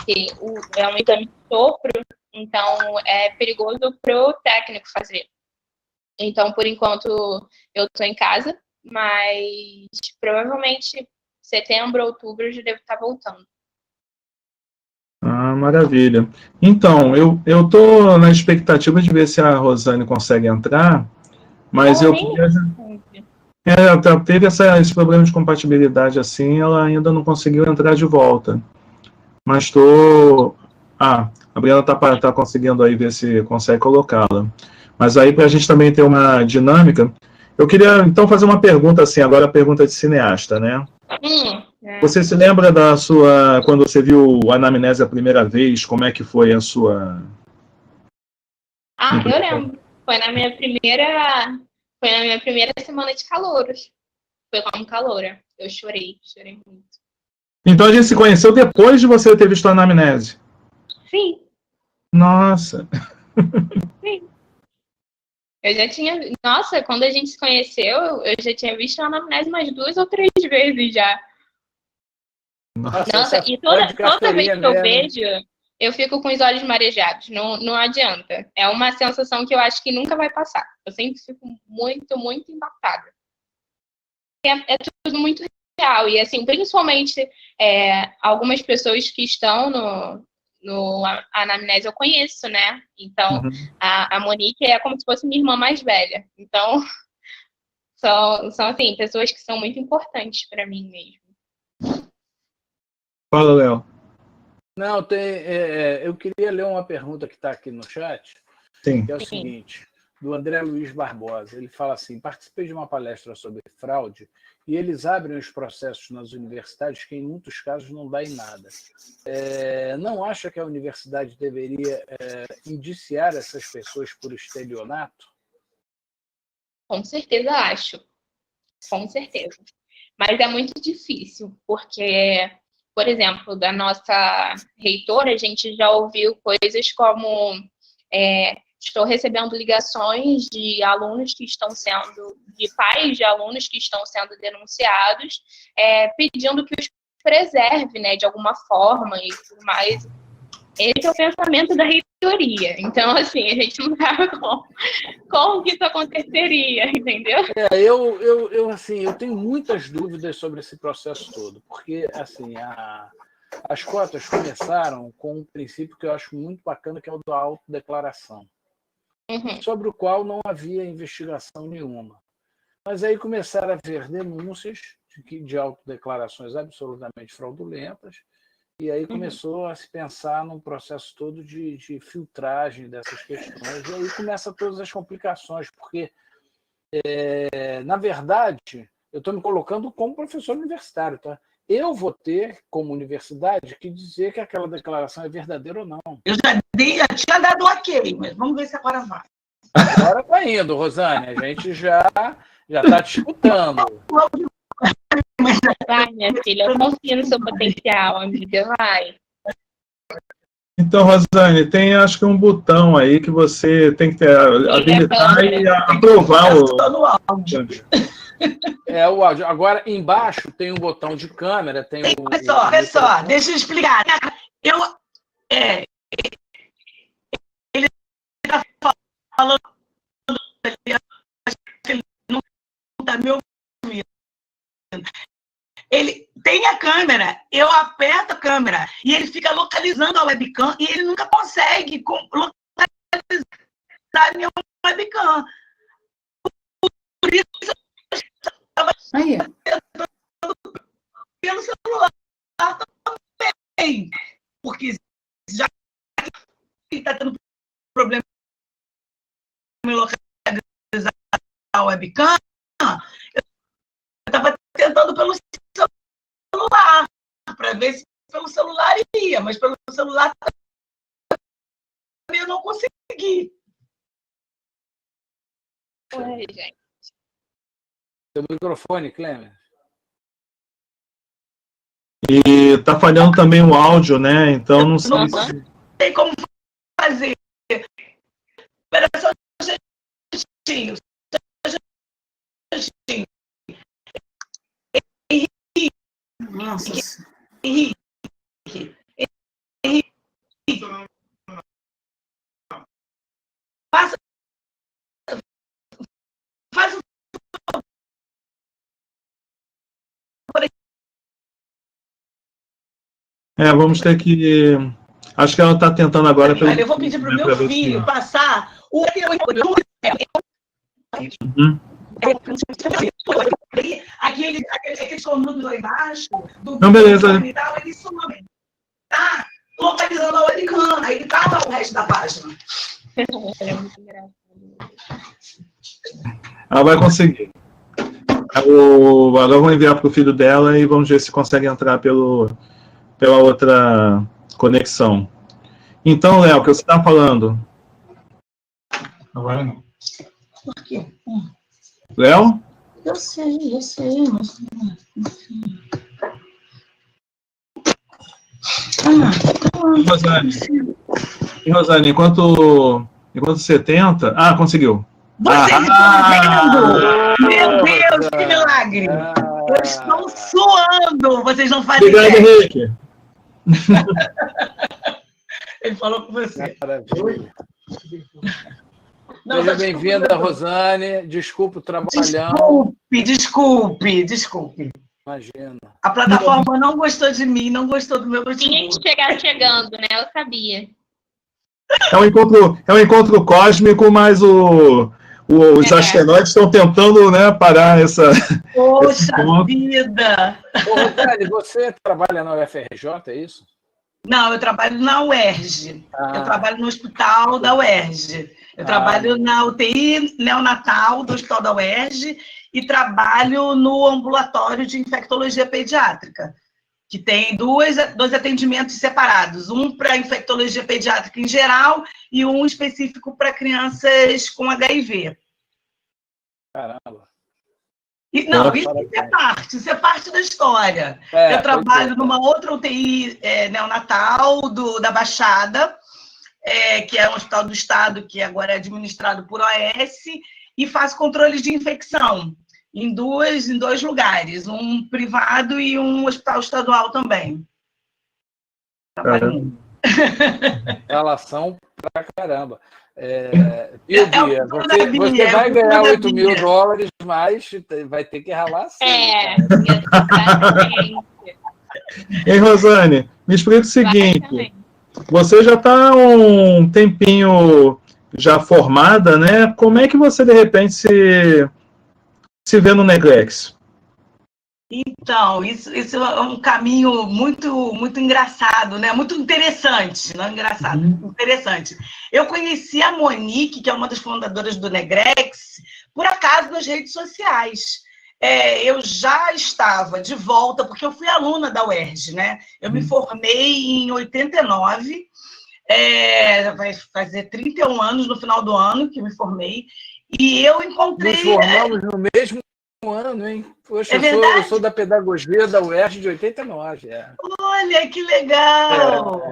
L: que é um exame de sopro, então é perigoso para o técnico fazer. Então, por enquanto, eu estou em casa, mas provavelmente setembro, outubro eu já devo estar voltando.
K: Ah, maravilha. Então, eu estou na expectativa de ver se a Rosane consegue entrar, mas eu queria... Ela teve esse problema de compatibilidade assim, ela ainda não conseguiu entrar de volta. Mas estou... a Briana está conseguindo aí ver se consegue colocá-la. Mas aí, para a gente também ter uma dinâmica, eu queria então fazer uma pergunta assim, agora a pergunta de cineasta, né? Você se lembra da sua... Quando você viu a Anamnese a primeira vez, como é que foi a sua...
L: Eu lembro. Foi na minha primeira semana de calouros. Foi como caloura. Eu chorei muito.
K: Então a gente se conheceu depois de você ter visto a Anamnese?
L: Sim.
K: Nossa.
L: Sim. Eu já tinha... Nossa, quando a gente se conheceu, eu já tinha visto a Anamnese umas 2 ou 3 vezes já. Nossa, e toda vez que eu vejo, eu fico com os olhos marejados. Não adianta. É uma sensação que eu acho que nunca vai passar. Eu sempre fico muito, muito impactada. É tudo muito real. E, assim, principalmente algumas pessoas que estão no Anamnese eu conheço, né? Então, a Monique é como se fosse minha irmã mais velha. Então, são assim, pessoas que são muito importantes para mim mesmo.
K: Fala, Léo.
J: Não, eu queria ler uma pergunta que está aqui no chat,
K: Sim.
J: que é o seguinte, do André Luiz Barbosa. Ele fala assim: participei de uma palestra sobre fraude e eles abrem os processos nas universidades que, em muitos casos, não dá em nada. Não acha que a universidade deveria indiciar essas pessoas por estelionato?
L: Com certeza acho. Com certeza. Mas é muito difícil, porque... Por exemplo, da nossa reitora, a gente já ouviu coisas como estou recebendo ligações de alunos que estão sendo, de pais de alunos que estão sendo denunciados, pedindo que os preserve, né, de alguma forma e tudo mais. Esse é o pensamento da reitoria. Então, assim, a gente não sabe como que isso aconteceria, entendeu?
J: Eu tenho muitas dúvidas sobre esse processo todo, porque assim, as cotas começaram com um princípio que eu acho muito bacana, que é o da autodeclaração, sobre o qual não havia investigação nenhuma. Mas aí começaram a haver denúncias de autodeclarações absolutamente fraudulentas, e aí começou a se pensar num processo todo de filtragem dessas questões. E aí começam todas as complicações, porque, na verdade, eu estou me colocando como professor universitário. Tá? Eu vou ter, como universidade, que dizer que aquela declaração é verdadeira ou não.
M: Eu já tinha dado ok, mas vamos ver se agora vai.
J: Agora está indo, Rosane. A gente já está te escutando.
L: Vai, minha filha, eu confio no seu potencial, amiga, vai.
K: Então, Rosane, tem acho que um botão aí que você tem que habilitar e aprovar o áudio.
J: O áudio. Agora, embaixo tem um botão de câmera, tem
M: Olha só, deixa eu explicar. Ele está falando, ele não está me ouvindo. Ele tem a câmera, eu aperto a câmera e ele fica localizando a webcam e ele nunca consegue localizar a minha webcam. Por isso eu estava pelo celular também, porque já que está tendo problema em localizar a webcam, eu estava tentando pelo celular para ver se pelo celular ia, mas pelo celular eu não consegui.
L: Oi, gente.
J: Seu microfone, Clemer.
K: E tá falhando também o áudio, né? Então não sei
M: Não
K: se...
M: sei como fazer. Espera só um instantinho.
N: Nossa.
M: Henrique. Faz o
K: vamos ter que... Acho que ela está tentando agora...
M: Eu vou pedir para o meu filho passar o... Aqueles comandos lá embaixo...
K: Não, beleza.
M: Ele some. Tá localizando a webcam. Aí ele tava o resto da página.
L: É muito engraçado.
K: Ela vai conseguir. Agora eu vou enviar para o filho dela e vamos ver se consegue entrar pela outra conexão. Então, Léo, o que você está falando?
N: Agora não.
M: Por quê?
K: Léo?
M: Eu sei, mas...
K: Rosane, enquanto você tenta... Ah, conseguiu.
M: Vocês estão vendo? Meu Deus, que milagre! Eu estou suando! Vocês não fazem
K: Obrigado,
M: ideia.
K: Henrique.
M: Ele falou com você.
J: Maravilha.
M: Não,
J: Seja bem-vinda, Rosane. Desculpa o trabalhão.
M: Desculpe.
J: Imagina.
M: A plataforma não gostou de mim, não gostou do meu
L: Tinha que chegar chegando, né? Eu sabia.
K: É um encontro cósmico, mas os asteroides estão tentando, né, parar essa...
M: Poxa vida!
J: Ô, Rosane, você trabalha na UFRJ, é isso?
M: Não, eu trabalho na UERJ. Eu trabalho no hospital da UERJ. Eu trabalho na UTI neonatal do hospital da UERJ e trabalho no ambulatório de infectologia pediátrica, que tem dois atendimentos separados, um para infectologia pediátrica em geral e um específico para crianças com HIV.
J: Caramba.
M: Isso é parte da história. Eu trabalho numa outra UTI neonatal da Baixada, que é um hospital do Estado, que agora é administrado por OS, e faço controle de infecção em dois lugares, um privado e um hospital estadual também.
J: Relação pra caramba. Bia, você vai ganhar $8.000, mas vai ter que ralar assim.
L: Exatamente.
K: Ei, Rosane, me explica o seguinte. Você já está um tempinho já formada, né? Como é que você, de repente, se vê no Negrex?
M: Então, isso é um caminho muito engraçado, né? Muito interessante, não engraçado, interessante. Eu conheci a Monique, que é uma das fundadoras do Negrex, por acaso nas redes sociais. Eu já estava de volta, porque eu fui aluna da UERJ, né? Eu me formei em 89, vai fazer 31 anos no final do ano que me formei, e eu encontrei...
J: Nos formamos no mesmo ano, hein? Poxa, eu sou da pedagogia da UERJ de 89.
M: Olha, que legal!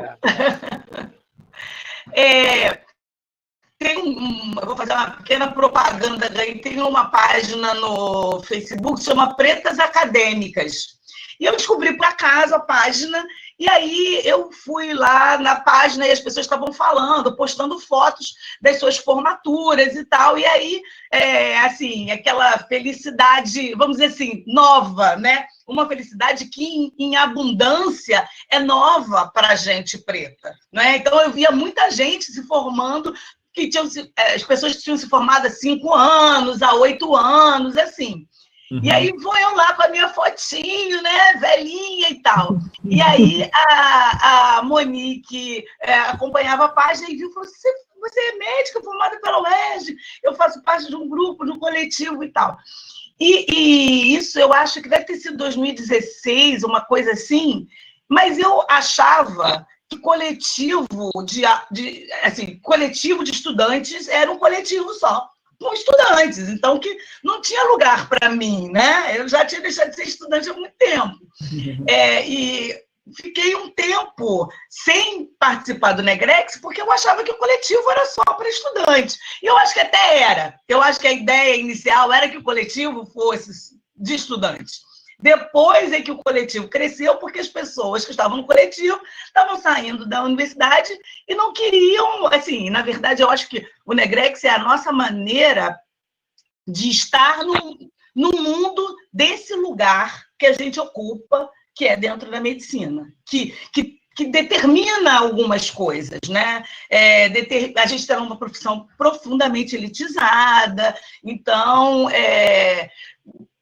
M: Eu vou fazer uma pequena propaganda daí. Tem uma página no Facebook que chama Pretas Acadêmicas. E eu descobri por acaso a página, e aí eu fui lá na página e as pessoas estavam falando, postando fotos das suas formaturas e tal, e aí, assim, aquela felicidade, vamos dizer assim, nova, né? Uma felicidade que, em abundância, é nova para a gente preta, né? Então, eu via muita gente se formando, as pessoas tinham se formado há 5 anos, há 8 anos, assim. E aí vou eu lá com a minha fotinho, né, velhinha e tal. E aí a Monique acompanhava a página e viu e falou: você é médica formada pela UERJ, eu faço parte de um grupo, de um coletivo e tal. E isso eu acho que deve ter sido 2016, uma coisa assim. Mas eu achava que coletivo coletivo de estudantes era um coletivo só, com estudantes, então que não tinha lugar para mim, né? Eu já tinha deixado de ser estudante há muito tempo. E fiquei um tempo sem participar do Negrex, porque eu achava que o coletivo era só para estudantes. E eu acho que até era. Eu acho que a ideia inicial era que o coletivo fosse de estudantes. Depois é que o coletivo cresceu, porque as pessoas que estavam no coletivo estavam saindo da universidade e não queriam, assim, na verdade, eu acho que o Negrex é a nossa maneira de estar no mundo desse lugar que a gente ocupa, que é dentro da medicina, que determina algumas coisas, né? A gente tem uma profissão profundamente elitizada, então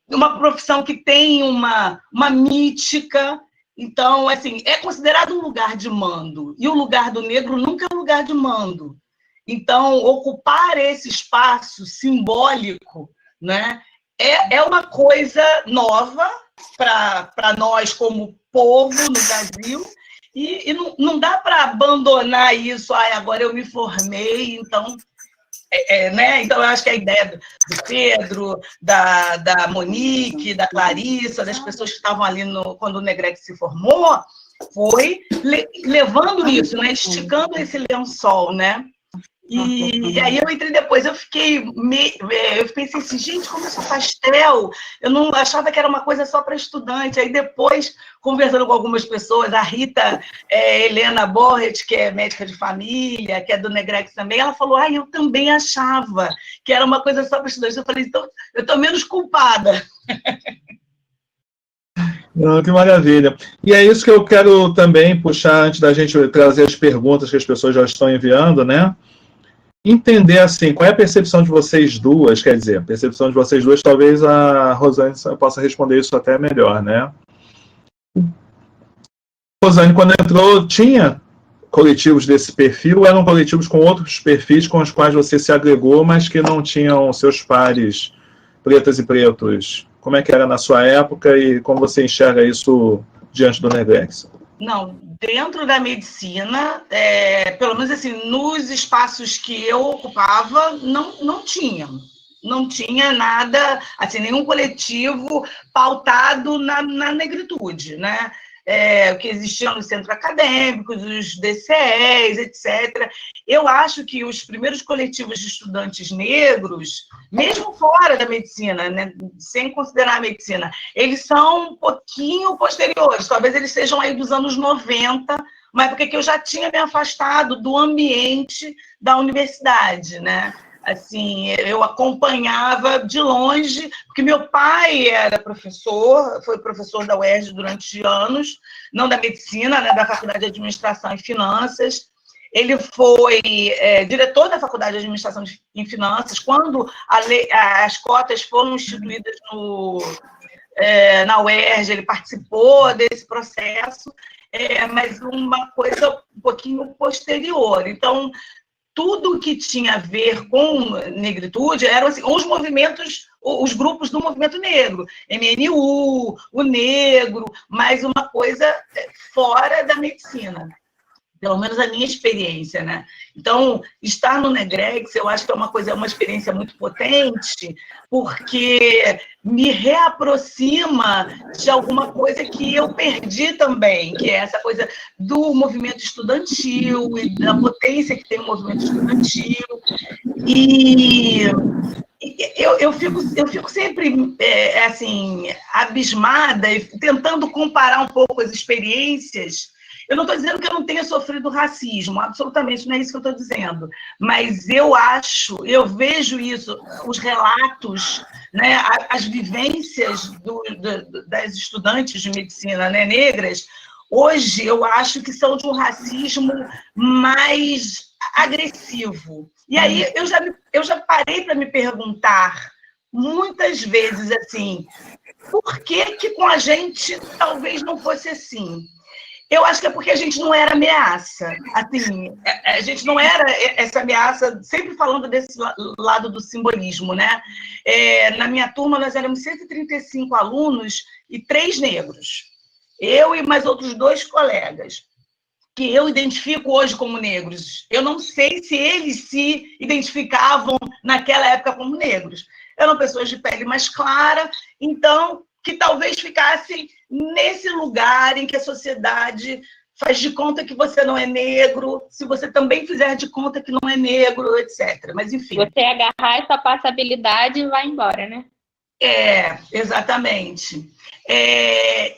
M: uma profissão que tem uma mítica, então, assim, é considerado um lugar de mando, e o lugar do negro nunca é um lugar de mando. Então, ocupar esse espaço simbólico, né, é uma coisa nova para nós como povo no Brasil, e não dá para abandonar isso. Agora eu me formei, então... né? Então, eu acho que a ideia do Pedro, da Monique, da Clarissa, das pessoas que estavam ali quando o Negrex se formou, foi levando isso, né? Esticando esse lençol, né? E aí eu entrei depois, eu pensei assim, gente, como eu sou pastel, eu não achava que era uma coisa só para estudante. Aí depois, conversando com algumas pessoas, a Rita Helena Borret, que é médica de família, que é do Negrex também, ela falou, eu também achava que era uma coisa só para estudante. Eu falei, então, eu estou menos culpada.
K: Não, que maravilha. E é isso que eu quero também puxar, antes da gente trazer as perguntas que as pessoas já estão enviando, né? Entender, assim, qual é a percepção de vocês duas, quer dizer, a percepção de vocês duas, talvez a Rosane possa responder isso até melhor, né? Rosane, quando entrou, tinha coletivos desse perfil, ou eram coletivos com outros perfis com os quais você se agregou, mas que não tinham seus pares pretas e pretos? Como é que era na sua época e como você enxerga isso diante do Negrex?
M: Não, dentro da medicina, pelo menos assim, nos espaços que eu ocupava, não tinha nada, assim, nenhum coletivo pautado na negritude, né? O que existiam nos centros acadêmicos, os DCEs, etc. Eu acho que os primeiros coletivos de estudantes negros, mesmo fora da medicina, né, sem considerar a medicina, eles são um pouquinho posteriores, talvez eles sejam aí dos anos 90, uma época que eu já tinha me afastado do ambiente da universidade, né? Assim, eu acompanhava de longe, porque meu pai era professor, foi professor da UERJ durante anos, não da medicina, né, da Faculdade de Administração e Finanças. Ele foi diretor da Faculdade de Administração e Finanças quando as cotas foram instituídas na UERJ, ele participou desse processo, mas uma coisa um pouquinho posterior. Então, tudo que tinha a ver com negritude eram assim, os movimentos, os grupos do movimento negro, MNU, o negro, mas uma coisa fora da medicina, pelo menos a minha experiência, né? Então, estar no Negrex, eu acho que é uma experiência muito potente, porque me reaproxima de alguma coisa que eu perdi também, que é essa coisa do movimento estudantil e da potência que tem o movimento estudantil. E eu fico sempre assim, abismada e tentando comparar um pouco as experiências. Eu não estou dizendo que eu não tenha sofrido racismo, absolutamente não é isso que eu estou dizendo, mas eu vejo isso, os relatos, né, as vivências das estudantes de medicina, né, negras, hoje eu acho que são de um racismo mais agressivo. E aí eu já parei para me perguntar muitas vezes assim, por que com a gente talvez não fosse assim? Eu acho que é porque a gente não era ameaça. Assim, a gente não era essa ameaça, sempre falando desse lado do simbolismo, né? Na minha turma, nós éramos 135 alunos e 3 negros. eu e mais outros 2 colegas, que eu identifico hoje como negros. Eu não sei se eles se identificavam naquela época como negros. Eram pessoas de pele mais clara, então, que talvez ficassem nesse lugar em que a sociedade faz de conta que você não é negro, se você também fizer de conta que não é negro, etc. Mas, enfim.
L: Você agarrar essa passabilidade e vai embora, né?
M: Exatamente.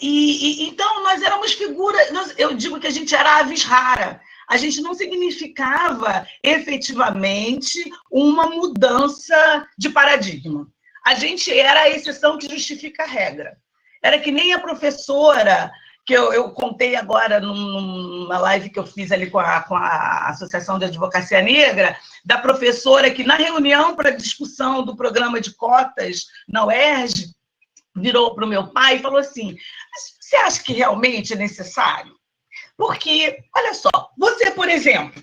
M: Então, nós éramos figuras... Eu digo que a gente era aves rara. A gente não significava, efetivamente, uma mudança de paradigma. A gente era a exceção que justifica a regra. Era que nem a professora... que eu contei agora numa live que eu fiz ali com a Associação de Advocacia Negra, da professora que, na reunião para discussão do programa de cotas na UERJ, virou para o meu pai e falou assim, você acha que realmente é necessário? Porque, olha só, você, por exemplo,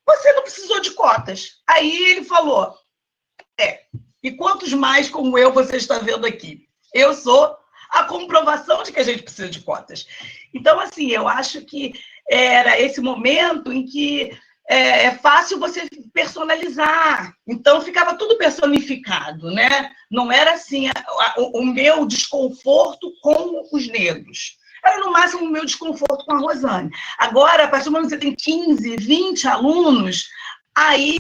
M: você não precisou de cotas. Aí ele falou, e quantos mais como eu você está vendo aqui? Eu sou a comprovação de que a gente precisa de cotas. Então, assim, eu acho que era esse momento em que é fácil você personalizar. Então, ficava tudo personificado, né? Não era assim o meu desconforto com os negros. Era, no máximo, o meu desconforto com a Rosane. Agora, a partir do momento que você tem 15, 20 alunos, aí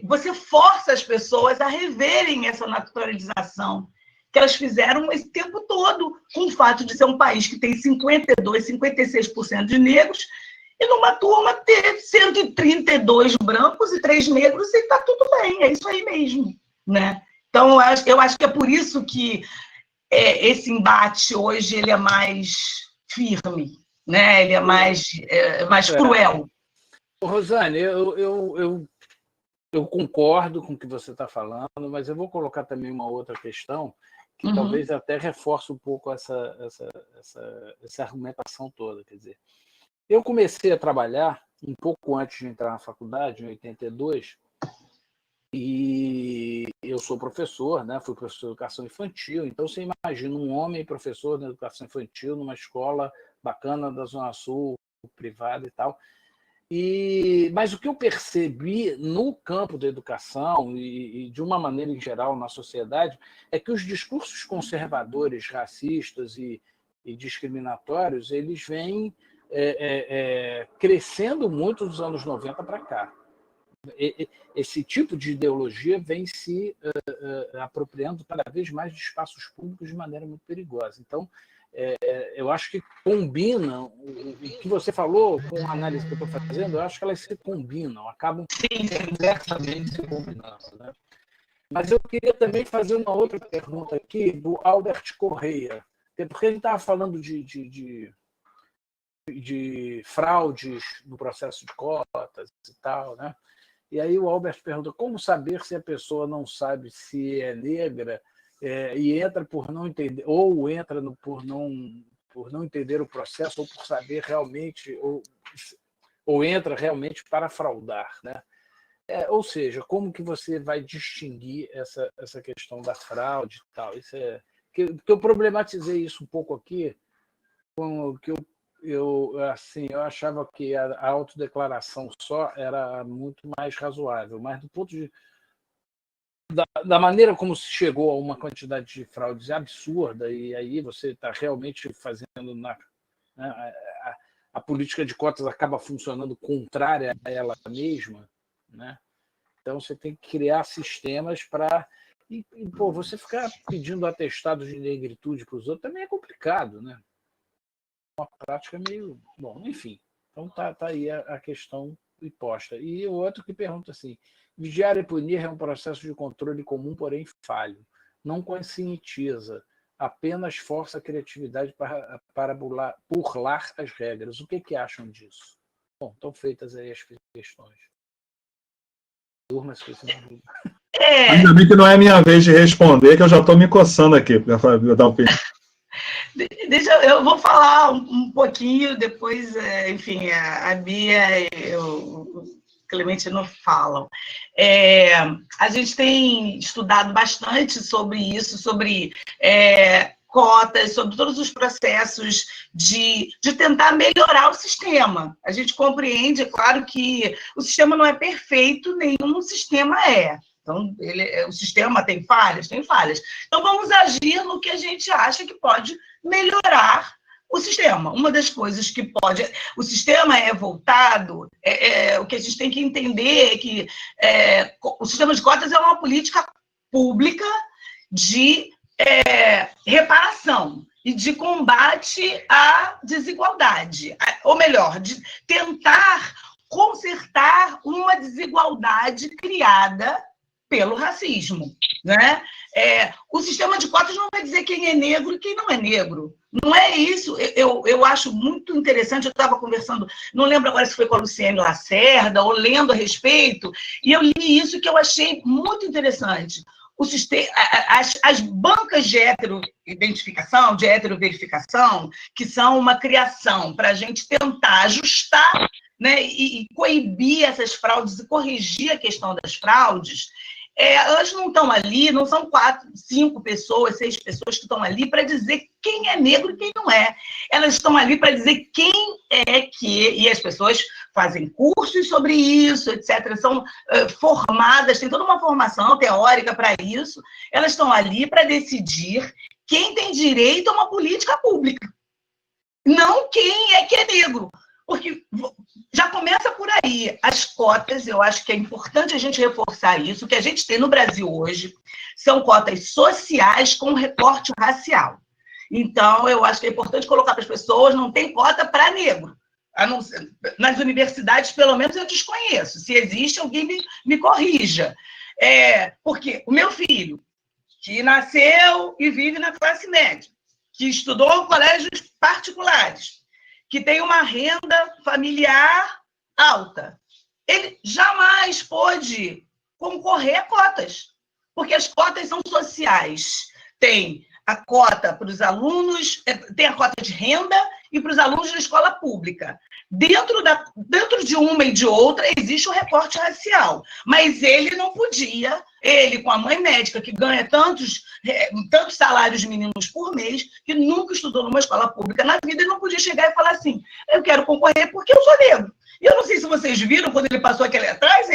M: você força as pessoas a reverem essa naturalização que elas fizeram esse tempo todo, com o fato de ser um país que tem 52%, 56% de negros, e numa turma ter 132 brancos e 3 negros, e está tudo bem, é isso aí mesmo, né? Então, eu acho que é por isso que esse embate hoje ele é mais firme, né? Ele é mais cruel.
J: Rosane, eu concordo com o que você está falando, mas eu vou colocar também uma outra questão que talvez até reforce um pouco essa argumentação toda. Quer dizer, eu comecei a trabalhar um pouco antes de entrar na faculdade, em 82, e eu sou professor, né? Fui professor de educação infantil, então você imagina um homem professor de educação infantil numa escola bacana da Zona Sul, privada e tal. Mas o que eu percebi no campo da educação e de uma maneira em geral na sociedade é que os discursos conservadores, racistas e discriminatórios, eles vêm crescendo muito dos anos 90 para cá. Esse tipo de ideologia vem se apropriando cada vez mais de espaços públicos de maneira muito perigosa. Então, eu acho que combinam, o que você falou com a análise que eu estou fazendo, eu acho que elas se combinam, acabam inversamente se combinando, né? Mas eu queria também fazer uma outra pergunta aqui do Albert Correia, porque ele estava falando de fraudes no processo de cotas e tal, né? E aí o Albert pergunta, como saber se a pessoa não sabe se é negra e entra por não entender, ou entra por não entender o processo, ou por saber realmente, ou entra realmente para fraudar, né? Ou seja, como que você vai distinguir essa questão da fraude e tal? Que eu problematizei isso um pouco aqui, com que eu achava que a autodeclaração só era muito mais razoável, mas do ponto de da maneira como se chegou a uma quantidade de fraudes absurda, e aí você está realmente fazendo a política de cotas acaba funcionando contrária a ela mesma, né? Então você tem que criar sistemas para você ficar pedindo atestado de negritude para os outros também é complicado, né? Uma prática meio bom, enfim. Então tá aí a questão imposta. E o outro que pergunta assim: vigiar e punir é um processo de controle comum, porém falho. Não conscientiza, apenas força a criatividade para burlar as regras. O que acham disso? Bom, estão feitas aí as questões. Turma, esqueci de dúvida.
K: Ainda bem que não é minha vez de responder, que eu já estou me coçando aqui para dar um pedido.
M: Eu vou falar um pouquinho, depois, enfim, a Bia e o Clemente não falam. A gente tem estudado bastante sobre isso, sobre cotas, sobre todos os processos de tentar melhorar o sistema. A gente compreende, é claro, que o sistema não é perfeito, nenhum sistema é. Então, o sistema tem falhas? Tem falhas. Então, vamos agir no que a gente acha que pode melhorar o sistema. Uma das coisas que pode... O sistema é voltado... o que a gente tem que entender é que o sistema de cotas é uma política pública de reparação e de combate à desigualdade. Ou melhor, de tentar consertar uma desigualdade criada pelo racismo, né? O sistema de cotas não vai dizer quem é negro e quem não é negro. Não é isso. Eu acho muito interessante, eu estava conversando, não lembro agora se foi com a Luciene Lacerda, ou lendo a respeito, e eu li isso que eu achei muito interessante. As bancas de heteroidentificação, de heteroverificação, que são uma criação para a gente tentar ajustar, né, e coibir essas fraudes e corrigir a questão das fraudes, elas não estão ali, não são 4, 5 pessoas, 6 pessoas que estão ali para dizer quem é negro e quem não é. Elas estão ali para dizer quem é que... E as pessoas fazem cursos sobre isso, etc. São formadas, tem toda uma formação teórica para isso. Elas estão ali para decidir quem tem direito a uma política pública. Não quem é que é negro. Porque já começa por aí. As cotas, eu acho que é importante a gente reforçar isso. O que a gente tem no Brasil hoje são cotas sociais com recorte racial. Então, eu acho que é importante colocar para as pessoas, não tem cota para negro. Nas universidades, pelo menos, eu desconheço. Se existe, alguém me corrija. Porque o meu filho, que nasceu e vive na classe média, que estudou em colégios particulares, que tem uma renda familiar alta, ele jamais pôde concorrer a cotas, porque as cotas são sociais. Tem a cota para os alunos, tem a cota de renda e para os alunos da escola pública. Dentro de uma e de outra existe o recorte racial, mas ele não podia, ele com a mãe médica que ganha tantos salários mínimos por mês, que nunca estudou numa escola pública na vida, ele não podia chegar e falar assim, eu quero concorrer porque eu sou negro. E eu não sei se vocês viram, quando ele passou aquele atrás,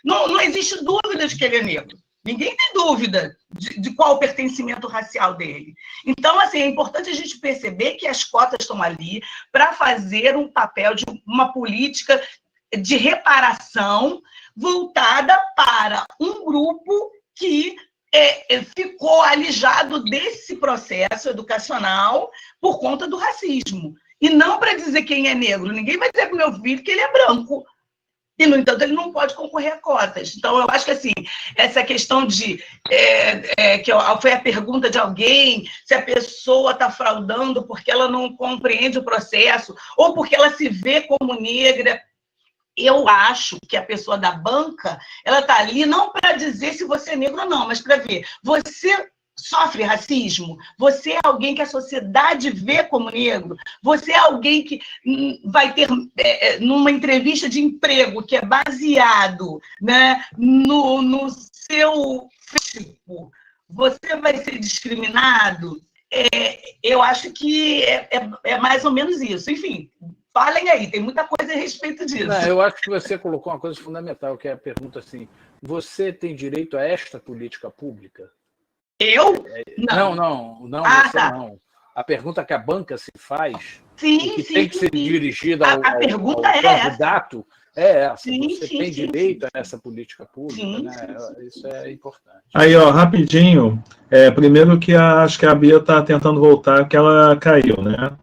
M: não existe dúvida de que ele é negro. Ninguém tem dúvida de qual o pertencimento racial dele. Então, assim, é importante a gente perceber que as cotas estão ali para fazer um papel de uma política de reparação voltada para um grupo que ficou alijado desse processo educacional por conta do racismo. E não para dizer quem é negro. Ninguém vai dizer para o meu filho que ele é branco. E, no entanto, ele não pode concorrer a cotas. Então, eu acho que, assim, essa questão de... que foi a pergunta de alguém, se a pessoa está fraudando porque ela não compreende o processo, ou porque ela se vê como negra. Eu acho que a pessoa da banca, ela está ali não para dizer se você é negro ou não, mas para ver, você sofre racismo? Você é alguém que a sociedade vê como negro? Você é alguém que vai ter, numa entrevista de emprego, que é baseado, né, no seu tipo, você vai ser discriminado? Eu acho que é mais ou menos isso. Enfim, falem aí, tem muita coisa a respeito disso.
J: Não, eu acho que você colocou uma coisa fundamental, que é a pergunta assim, você tem direito a esta política pública?
M: Eu?
J: Não, você
M: tá.
J: não. A pergunta que a banca se faz,
M: sim,
J: que tem que ser dirigida ao
M: pergunta
J: candidato, é essa.
M: Sim,
J: você
M: sim,
J: tem
M: sim,
J: direito a essa política pública,
M: sim,
J: né?
M: sim.
J: Isso é importante.
K: Aí, ó, rapidinho, primeiro que acho que a Bia está tentando voltar, que ela caiu, né?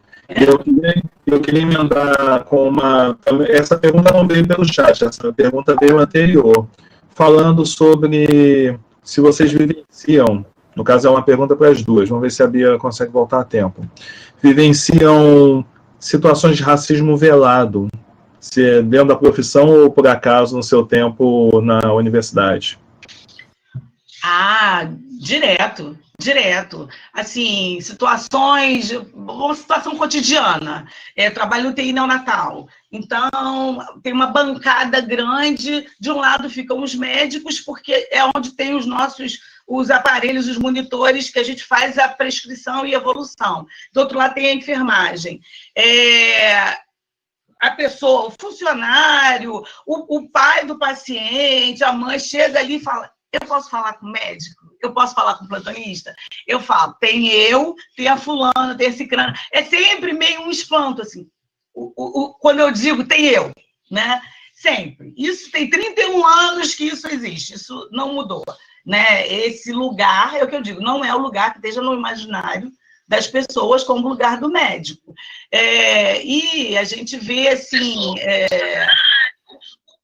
K: Eu queria emendar com uma... Essa pergunta não veio pelo chat, essa pergunta veio anterior, falando sobre se vocês vivenciam, no caso é uma pergunta para as duas, vamos ver se a Bia consegue voltar a tempo, vivenciam situações de racismo velado, se é dentro da profissão ou por acaso no seu tempo na universidade?
M: Direto. Assim, uma situação cotidiana. Trabalho no TI neonatal. Então, tem uma bancada grande. De um lado ficam os médicos, porque é onde tem os nossos os aparelhos, os monitores que a gente faz a prescrição e evolução. Do outro lado tem a enfermagem. A pessoa, o funcionário, o pai do paciente, a mãe chega ali e fala: eu posso falar com o médico? Eu posso falar com o plantonista? Eu falo: tem a fulana, tem a cicrana. É sempre meio um espanto, assim. Quando eu digo tem eu, né? Sempre. Isso tem 31 anos que isso existe, isso não mudou, né? Esse lugar, é o que eu digo, não é o lugar que esteja no imaginário das pessoas como lugar do médico. E a gente vê, assim,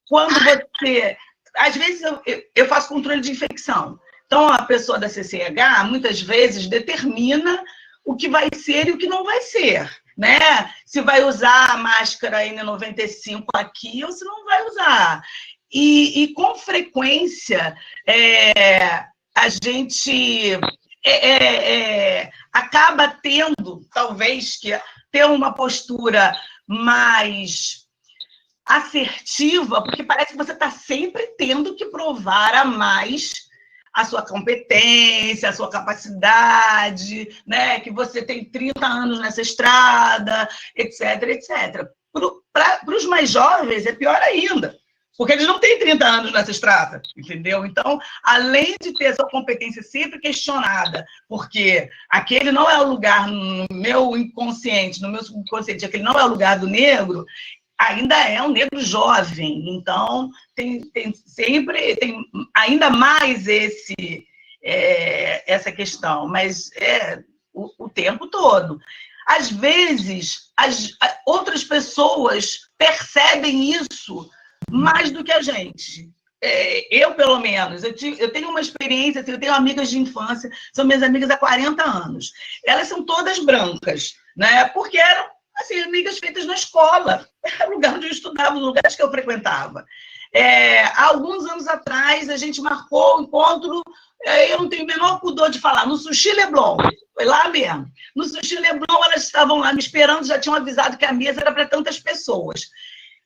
M: quando você... Às vezes, eu faço controle de infecção. Então, a pessoa da CCH, muitas vezes, determina o que vai ser e o que não vai ser, né? Se vai usar a máscara N95 aqui ou se não vai usar. E com frequência, a gente... acaba tendo, talvez, que ter uma postura mais assertiva, porque parece que você está sempre tendo que provar a mais a sua competência, a sua capacidade, né? Que você tem 30 anos nessa estrada, etc, etc. Para os mais jovens, é pior ainda, porque eles não têm 30 anos nessa estrada, entendeu? Então, além de ter essa competência sempre questionada, porque aquele não é o lugar, no meu inconsciente, no meu subconsciente, aquele não é o lugar do negro, ainda é um negro jovem. Então, tem ainda mais essa questão, mas o tempo todo. Às vezes, outras pessoas percebem isso mais do que a gente. Eu, pelo menos, eu tenho uma experiência, eu tenho amigas de infância, são minhas amigas há 40 anos. Elas são todas brancas, né? Porque eram, assim, amigas feitas na escola, era o lugar onde eu estudava, os lugares que eu frequentava. Há alguns anos atrás, a gente marcou o encontro, eu não tenho o menor pudor de falar, no Sushi Leblon, foi lá mesmo. No Sushi Leblon, elas estavam lá me esperando, já tinham avisado que a mesa era para tantas pessoas.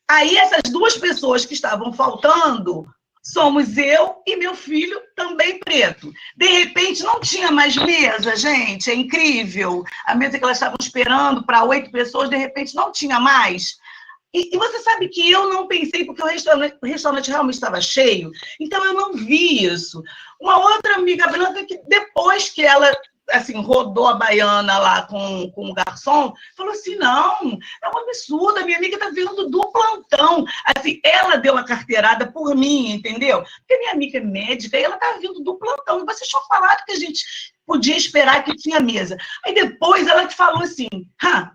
M: Aí, essas duas pessoas que estavam faltando, somos eu e meu filho, também preto. De repente, não tinha mais mesa, gente, é incrível. A mesa que elas estavam esperando para 8 pessoas, de repente, não tinha mais. E você sabe que eu não pensei, porque o restaurante realmente estava cheio, então eu não vi isso. Uma outra amiga branca, que depois que ela... assim, rodou a baiana lá com o garçom, falou assim: não, é um absurdo, a minha amiga está vindo do plantão. Assim, ela deu a carteirada por mim, entendeu? Porque minha amiga é médica e ela está vindo do plantão. E vocês tinham falado que a gente podia esperar que tinha mesa. Aí depois ela te falou assim: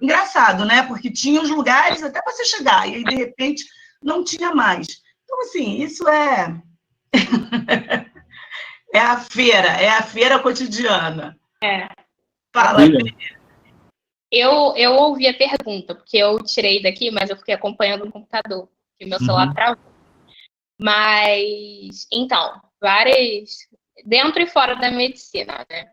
M: engraçado, né? Porque tinha os lugares até você chegar, e aí de repente não tinha mais. Então, assim, isso é a feira cotidiana. Fala.
L: Eu ouvi a pergunta, porque eu tirei daqui, mas eu fiquei acompanhando no computador, porque meu celular travou. Mas, então, várias... dentro e fora da medicina, né?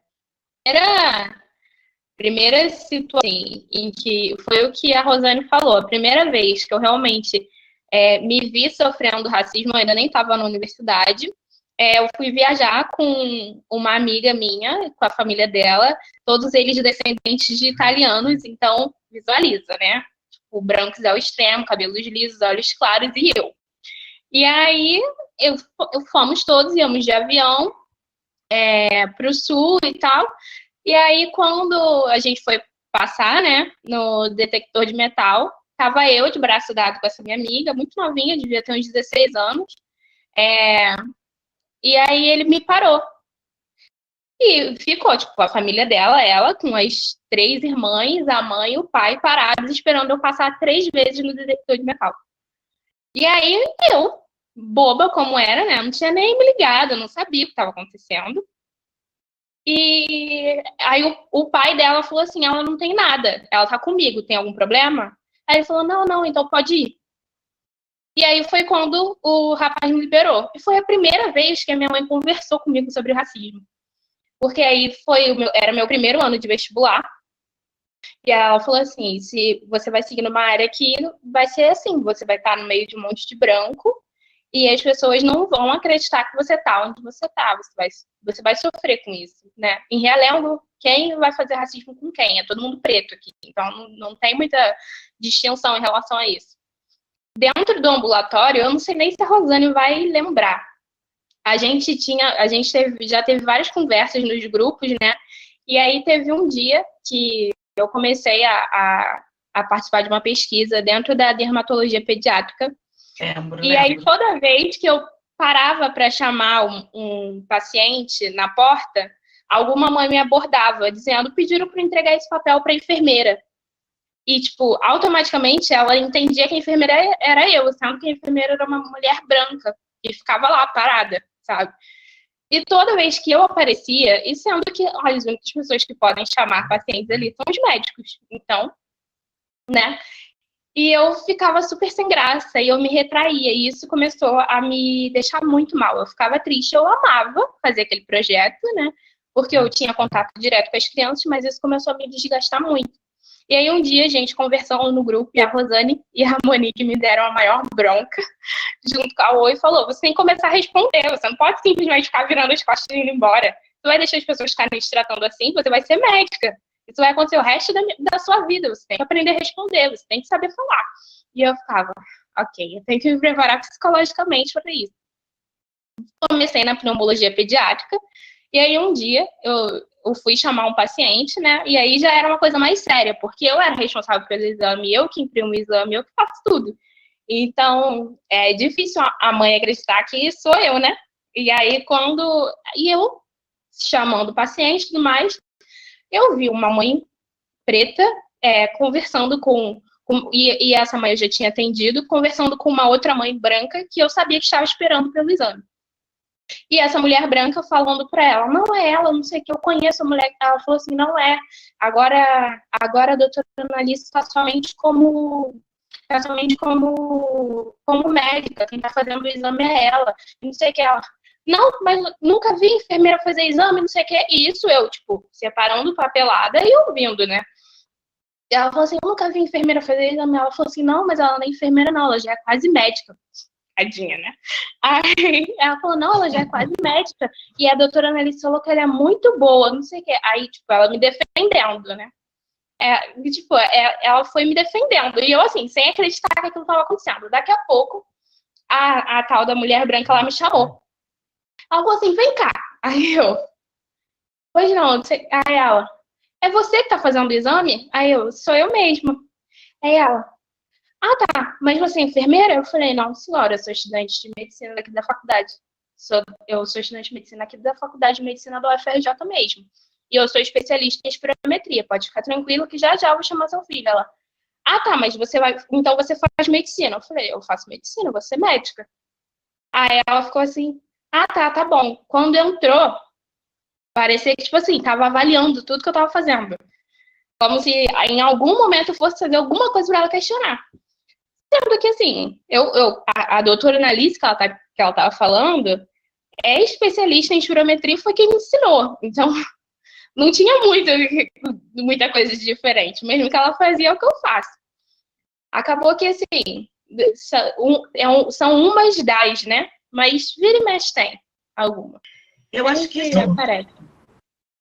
L: Primeira situação em que... foi o que a Rosane falou. A primeira vez que eu realmente me vi sofrendo racismo, eu ainda nem estava na universidade. Eu fui viajar com uma amiga minha, com a família dela, todos eles descendentes de italianos, então visualiza, né? Tipo, brancos ao extremo, cabelos lisos, olhos claros e eu. E aí, fomos todos, íamos de avião para o sul e tal. E aí, quando a gente foi passar, né, no detector de metal, tava eu de braço dado com essa minha amiga, muito novinha, devia ter uns 16 anos. E aí ele me parou. E ficou, tipo, a família dela, ela com as 3 irmãs, a mãe e o pai parados, esperando eu passar 3 vezes no detector de metal. E aí eu, boba como era, né, não tinha nem me ligado, não sabia o que estava acontecendo. E aí o pai dela falou assim: ela não tem nada, ela tá comigo, tem algum problema? Aí ele falou: não, então pode ir. E aí foi quando o rapaz me liberou. E foi a primeira vez que a minha mãe conversou comigo sobre racismo. Porque aí era meu primeiro ano de vestibular. E ela falou assim: se você vai seguir numa área que vai ser assim, você vai estar no meio de um monte de branco e as pessoas não vão acreditar que você tá onde você tá, você vai sofrer com isso, né? Em Realengo, quem vai fazer racismo com quem? É todo mundo preto aqui, então não tem muita distinção em relação a isso. Dentro do ambulatório, eu não sei nem se a Rosane vai lembrar. A gente já teve várias conversas nos grupos, né? E aí teve um dia que eu comecei a participar de uma pesquisa dentro da dermatologia pediátrica. E aí toda vez que eu parava para chamar um paciente na porta, alguma mãe me abordava dizendo, pediram para entregar esse papel para a enfermeira. E, tipo, automaticamente ela entendia que a enfermeira era eu, sendo que a enfermeira era uma mulher branca, que ficava lá parada, sabe? E toda vez que eu aparecia, e sendo que olha, as únicas pessoas que podem chamar pacientes ali são os médicos, então, né? E eu ficava super sem graça, e eu me retraía, e isso começou a me deixar muito mal. Eu ficava triste, eu amava fazer aquele projeto, né? Porque eu tinha contato direto com as crianças, mas isso começou a me desgastar muito. E aí um dia, a gente conversando no grupo, e a Rosane e a Monique me deram a maior bronca, junto com a Oi, falou, você tem que começar a responder, você não pode simplesmente ficar virando as costas e indo embora. Você vai deixar as pessoas ficarem te tratando assim, você vai ser médica. Isso vai acontecer o resto da sua vida, você tem que aprender a responder, você tem que saber falar. E eu ficava, ok, eu tenho que me preparar psicologicamente para isso. Comecei na pneumologia pediátrica, e aí um dia eu fui chamar um paciente, né? E aí já era uma coisa mais séria, porque eu era responsável pelo exame, eu que imprimo o exame, eu que faço tudo. Então, é difícil a mãe acreditar que sou eu, né? E aí, eu chamando o paciente e tudo mais, eu vi uma mãe preta conversando e essa mãe eu já tinha atendido, conversando com uma outra mãe branca que eu sabia que estava esperando pelo exame. E essa mulher branca falando para ela, não é ela, não sei o que, eu conheço a mulher. Ela falou assim, não é. Agora a doutora Annalise está somente como médica, quem está fazendo o exame é ela. Não sei o que ela. Não, mas nunca vi enfermeira fazer exame, não sei o que. E isso eu, tipo, separando papelada e ouvindo, né? E ela falou assim, eu nunca vi enfermeira fazer exame. Ela falou assim, não, mas ela não é enfermeira não, ela já é quase médica. Tadinha, né? Aí ela falou, não, ela já é quase médica. E a doutora Annalise falou que ela é muito boa, não sei o que. Aí, tipo, ela me defendendo, né? Ela foi me defendendo. E eu, assim, sem acreditar que aquilo estava acontecendo. Daqui a pouco, a tal da mulher branca lá me chamou. Ela falou assim, vem cá. Aí eu, pois não, aí ela, é você que tá fazendo o exame? Aí eu, sou eu mesma. Aí ela, ah, tá, mas você é enfermeira? Eu falei, não, senhora, eu sou estudante de medicina daqui da faculdade. Eu sou estudante de medicina aqui da faculdade de medicina da UFRJ mesmo. E eu sou especialista em espirometria, pode ficar tranquilo que já eu vou chamar seu filho. Ela, ah, tá, mas então você faz medicina. Eu falei, eu faço medicina, você é médica. Aí ela ficou assim, ah, tá bom. Quando entrou, parecia que, tipo assim, tava avaliando tudo que eu tava fazendo. Como se em algum momento eu fosse fazer alguma coisa pra ela questionar. Sendo que, assim, a doutora Annalise, que ela tava falando, é especialista em espirometria e foi quem me ensinou. Então, não tinha muita coisa diferente. Mesmo que ela fazia, é o que eu faço. Acabou que, assim, são umas das, né? Mas vira e mexe tem alguma.
M: Eu acho que
L: isso aparece.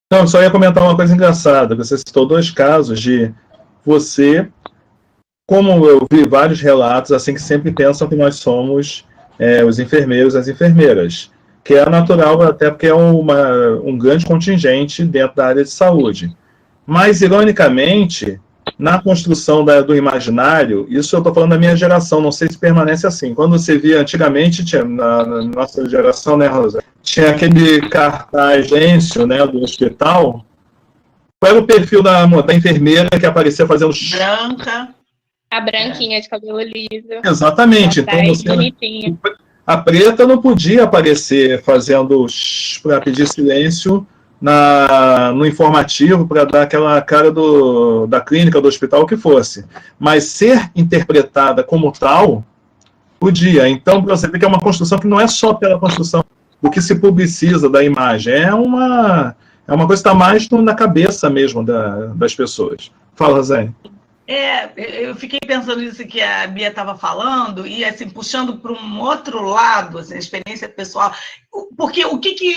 K: Não, só ia comentar uma coisa engraçada. Você citou 2 casos de você, como eu vi vários relatos, assim, que sempre pensam que nós somos os enfermeiros e as enfermeiras, que é natural, até porque é um grande contingente dentro da área de saúde. Mas, ironicamente, na construção do imaginário, isso eu estou falando da minha geração, não sei se permanece assim. Quando você via antigamente, na nossa geração, né, Rosa? Tinha aquele cartaz silêncio, né, do hospital. Qual era o perfil da enfermeira que aparecia fazendo...
L: Branca. A branquinha de cabelo liso.
K: Exatamente. Então,
L: bonitinha.
K: A preta não podia aparecer fazendo para pedir silêncio no informativo, para dar aquela cara da clínica, do hospital, o que fosse. Mas ser interpretada como tal, podia. Então, você vê que é uma construção que não é só pela construção do que se publiciza da imagem, é uma coisa que está mais na cabeça mesmo das pessoas. Fala, Zé.
M: Eu fiquei pensando nisso que a Bia estava falando e, assim, puxando para um outro lado, assim, a experiência pessoal, porque o que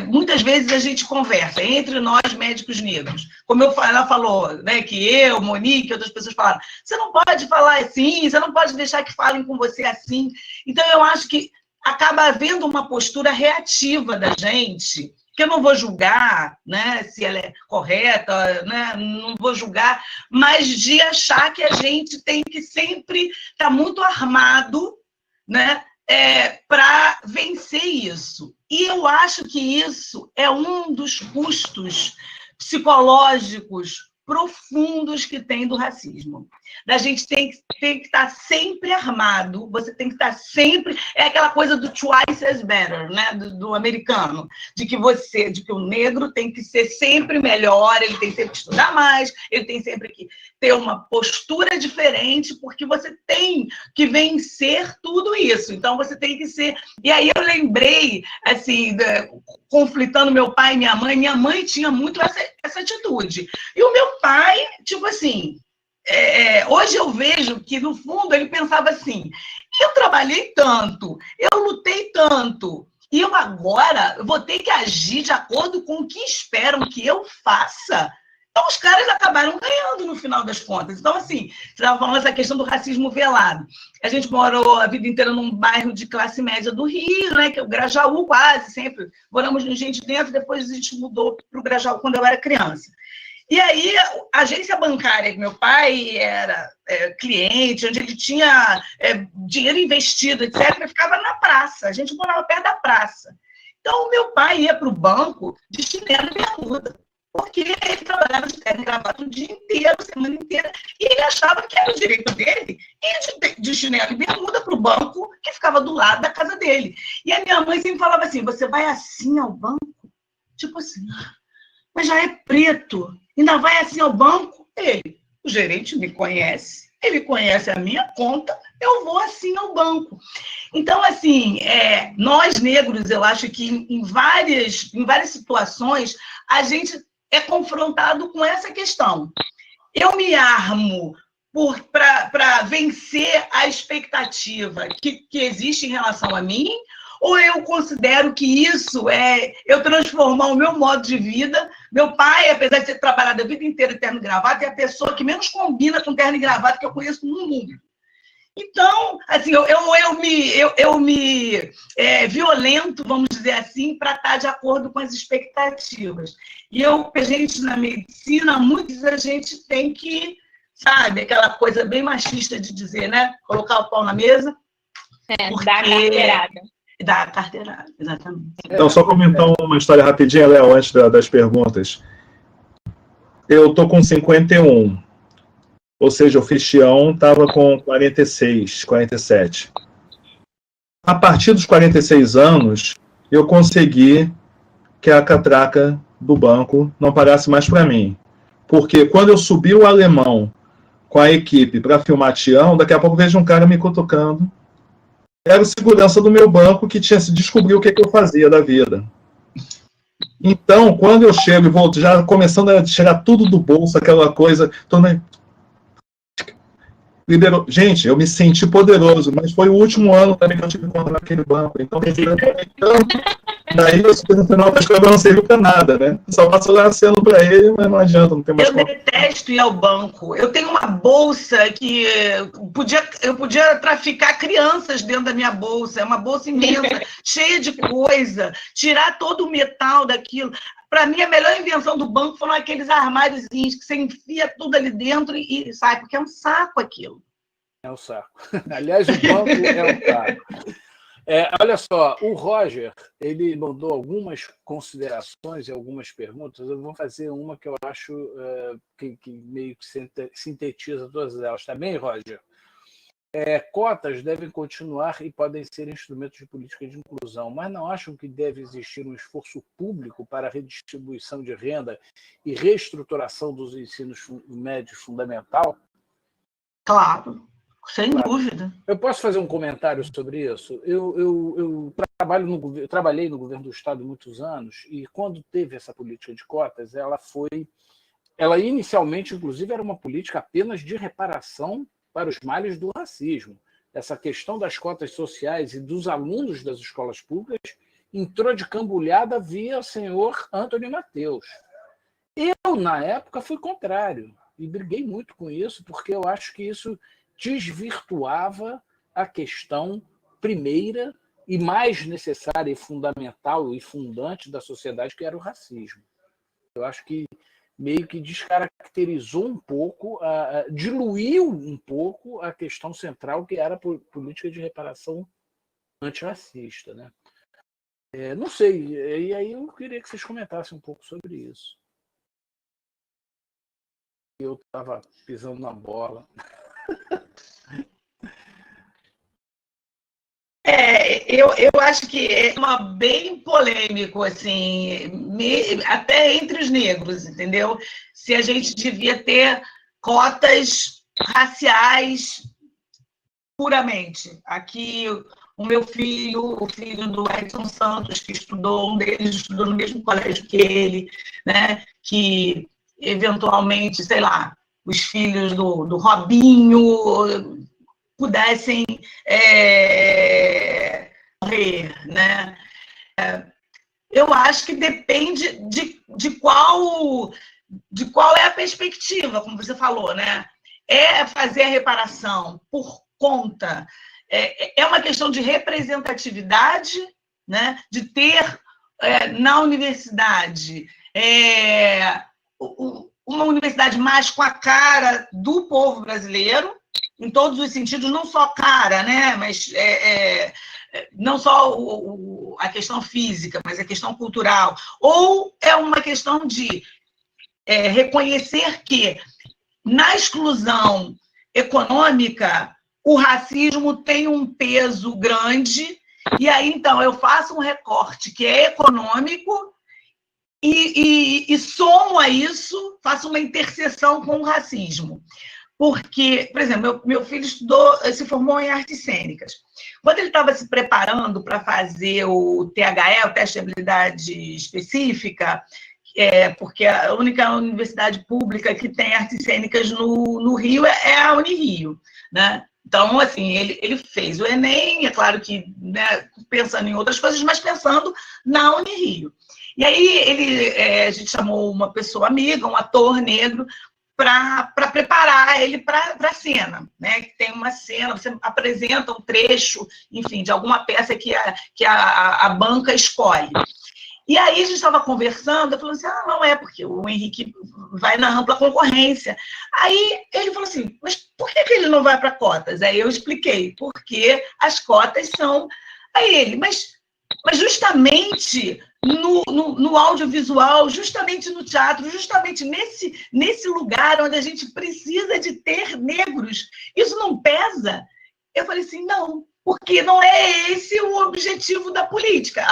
M: muitas vezes a gente conversa entre nós, médicos negros, como ela falou, né, que eu, Monique, outras pessoas falaram, você não pode falar assim, você não pode deixar que falem com você assim. Então, eu acho que acaba havendo uma postura reativa da gente, que eu não vou julgar, né, se ela é correta, né, não vou julgar, mas de achar que a gente tem que sempre estar muito armado, né, para vencer isso. E eu acho que isso é um dos custos psicológicos profundos que tem do racismo. A gente tem que estar sempre armado, você tem que estar sempre... É aquela coisa do twice as better, né? Do americano, de que o negro tem que ser sempre melhor, ele tem sempre que estudar mais, ele tem sempre que ter uma postura diferente, porque você tem que vencer tudo isso. Então, você tem que ser... E aí eu lembrei, assim, conflitando meu pai e minha mãe tinha muito essa atitude. E o meu pai, tipo assim... hoje eu vejo que, no fundo, ele pensava assim, eu trabalhei tanto, eu lutei tanto, e eu agora vou ter que agir de acordo com o que esperam que eu faça. Então, os caras acabaram ganhando no final das contas. Então, assim, você estava falando essa questão do racismo velado. A gente morou a vida inteira num bairro de classe média do Rio, né, que é o Grajaú, quase sempre. Moramos no Gente Dentro, depois a gente mudou para o Grajaú quando eu era criança. E aí, a agência bancária que meu pai era cliente, onde ele tinha dinheiro investido, etc., ficava na praça. A gente morava perto da praça. Então, o meu pai ia para o banco de chinelo e bermuda, porque ele trabalhava de terno e gravata o dia inteiro, a semana inteira, e ele achava que era o direito dele ir de chinelo e bermuda para o banco que ficava do lado da casa dele. E a minha mãe sempre falava assim, você vai assim ao banco? Tipo assim, mas já é preto, ainda vai assim ao banco? O gerente me conhece, ele conhece a minha conta, eu vou assim ao banco. Então, assim, nós negros, eu acho que em várias situações, a gente é confrontado com essa questão. Eu me armo para vencer a expectativa que existe em relação a mim, ou eu considero que isso é eu transformar o meu modo de vida. Meu pai, apesar de ter trabalhado a vida inteira em terno e gravata, é a pessoa que menos combina com terno e gravata que eu conheço no mundo. Então, assim, eu me violento, vamos dizer assim, para estar de acordo com as expectativas. E a gente, na medicina, muitas a gente tem que, sabe, aquela coisa bem machista de dizer, né? Colocar o pau na mesa.
L: Dar carteirada.
M: Da carteirada, exatamente.
K: Então, só comentar uma história rapidinha, Léo, antes das perguntas. Eu estou com 51, ou seja, o Cristião estava com 46, 47. A partir dos 46 anos, eu consegui que a catraca do banco não pagasse mais para mim. Porque quando eu subi o alemão com a equipe para filmar Tião, daqui a pouco vejo um cara me cutucando. Era o segurança do meu banco que tinha se descobriu o que eu fazia da vida. Então, quando eu chego e volto, já começando a tirar tudo do bolso, aquela coisa... Liberou. Gente, eu me senti poderoso, mas foi o último ano também que eu tive conta naquele banco. Então, daí eu perguntando, acho que não serviu para nada, né? Só passo lá aceno para ele, mas não adianta, não tem mais
M: conta. Eu detesto ir ao banco. Eu tenho uma bolsa que eu podia traficar crianças dentro da minha bolsa. É uma bolsa imensa, cheia de coisa. Tirar todo o metal daquilo. Para mim, a melhor invenção do banco foram aqueles armáriozinhos que você enfia tudo ali dentro e sai, porque é um saco aquilo.
J: É um saco. Aliás, o banco é um saco. Olha só, o Roger, ele mandou algumas considerações e algumas perguntas. Eu vou fazer uma que eu acho que meio que sintetiza todas elas. Tá bem, Roger? Cotas devem continuar e podem ser instrumentos de política de inclusão, mas não acham que deve existir um esforço público para a redistribuição de renda e reestruturação dos ensinos médios fundamental?
M: Claro, sem dúvida.
J: Eu posso fazer um comentário sobre isso? Eu trabalhei no governo do Estado há muitos anos e quando teve essa política de cotas, ela foi ela inicialmente, inclusive, era uma política apenas de reparação para os males do racismo. Essa questão das cotas sociais e dos alunos das escolas públicas entrou de cambulhada via o senhor Antônio Mateus. Eu, na época, fui contrário e briguei muito com isso, porque eu acho que isso desvirtuava a questão primeira e mais necessária e fundamental e fundante da sociedade, que era o racismo. Eu acho que meio que descaracterizou um pouco, diluiu um pouco a questão central, que era a política de reparação antirracista, né? Não sei, e aí eu queria que vocês comentassem um pouco sobre isso. Eu estava pisando na bola.
M: Eu acho que é bem polêmico, assim, até entre os negros, entendeu? Se a gente devia ter cotas raciais puramente. Aqui, o meu filho, o filho do Edson Santos, que estudou, um deles estudou no mesmo colégio que ele, né? Que, eventualmente, sei lá, os filhos do Robinho pudessem morrer, né? Eu acho que depende de qual é a perspectiva, como você falou, né? É fazer a reparação por conta, é uma questão de representatividade, né? De ter na universidade uma universidade mais com a cara do povo brasileiro, em todos os sentidos, não só cara, né? Mas não só a questão física, mas a questão cultural. Ou é uma questão de reconhecer que, na exclusão econômica, o racismo tem um peso grande, e aí, então, eu faço um recorte que é econômico e somo a isso, faço uma interseção com o racismo. Porque, por exemplo, meu filho se formou em artes cênicas. Quando ele estava se preparando para fazer o THE, o teste de habilidade específica, porque a única universidade pública que tem artes cênicas no Rio é a Unirio, né? Então, assim, ele fez o Enem, é claro que, né, pensando em outras coisas, mas pensando na Unirio. E aí a gente chamou uma pessoa amiga, um ator negro, para preparar ele para a cena, né? Que tem uma cena, você apresenta um trecho, enfim, de alguma peça que a banca escolhe. E aí a gente estava conversando, eu falei assim, não é, porque o Henrique vai na ampla concorrência. Aí ele falou assim, mas por que ele não vai para cotas? Aí eu expliquei, porque as cotas são... Aí ele, mas justamente no audiovisual, justamente no teatro, justamente nesse lugar onde a gente precisa de ter negros, isso não pesa? Eu falei assim, não, porque não é esse o objetivo da política.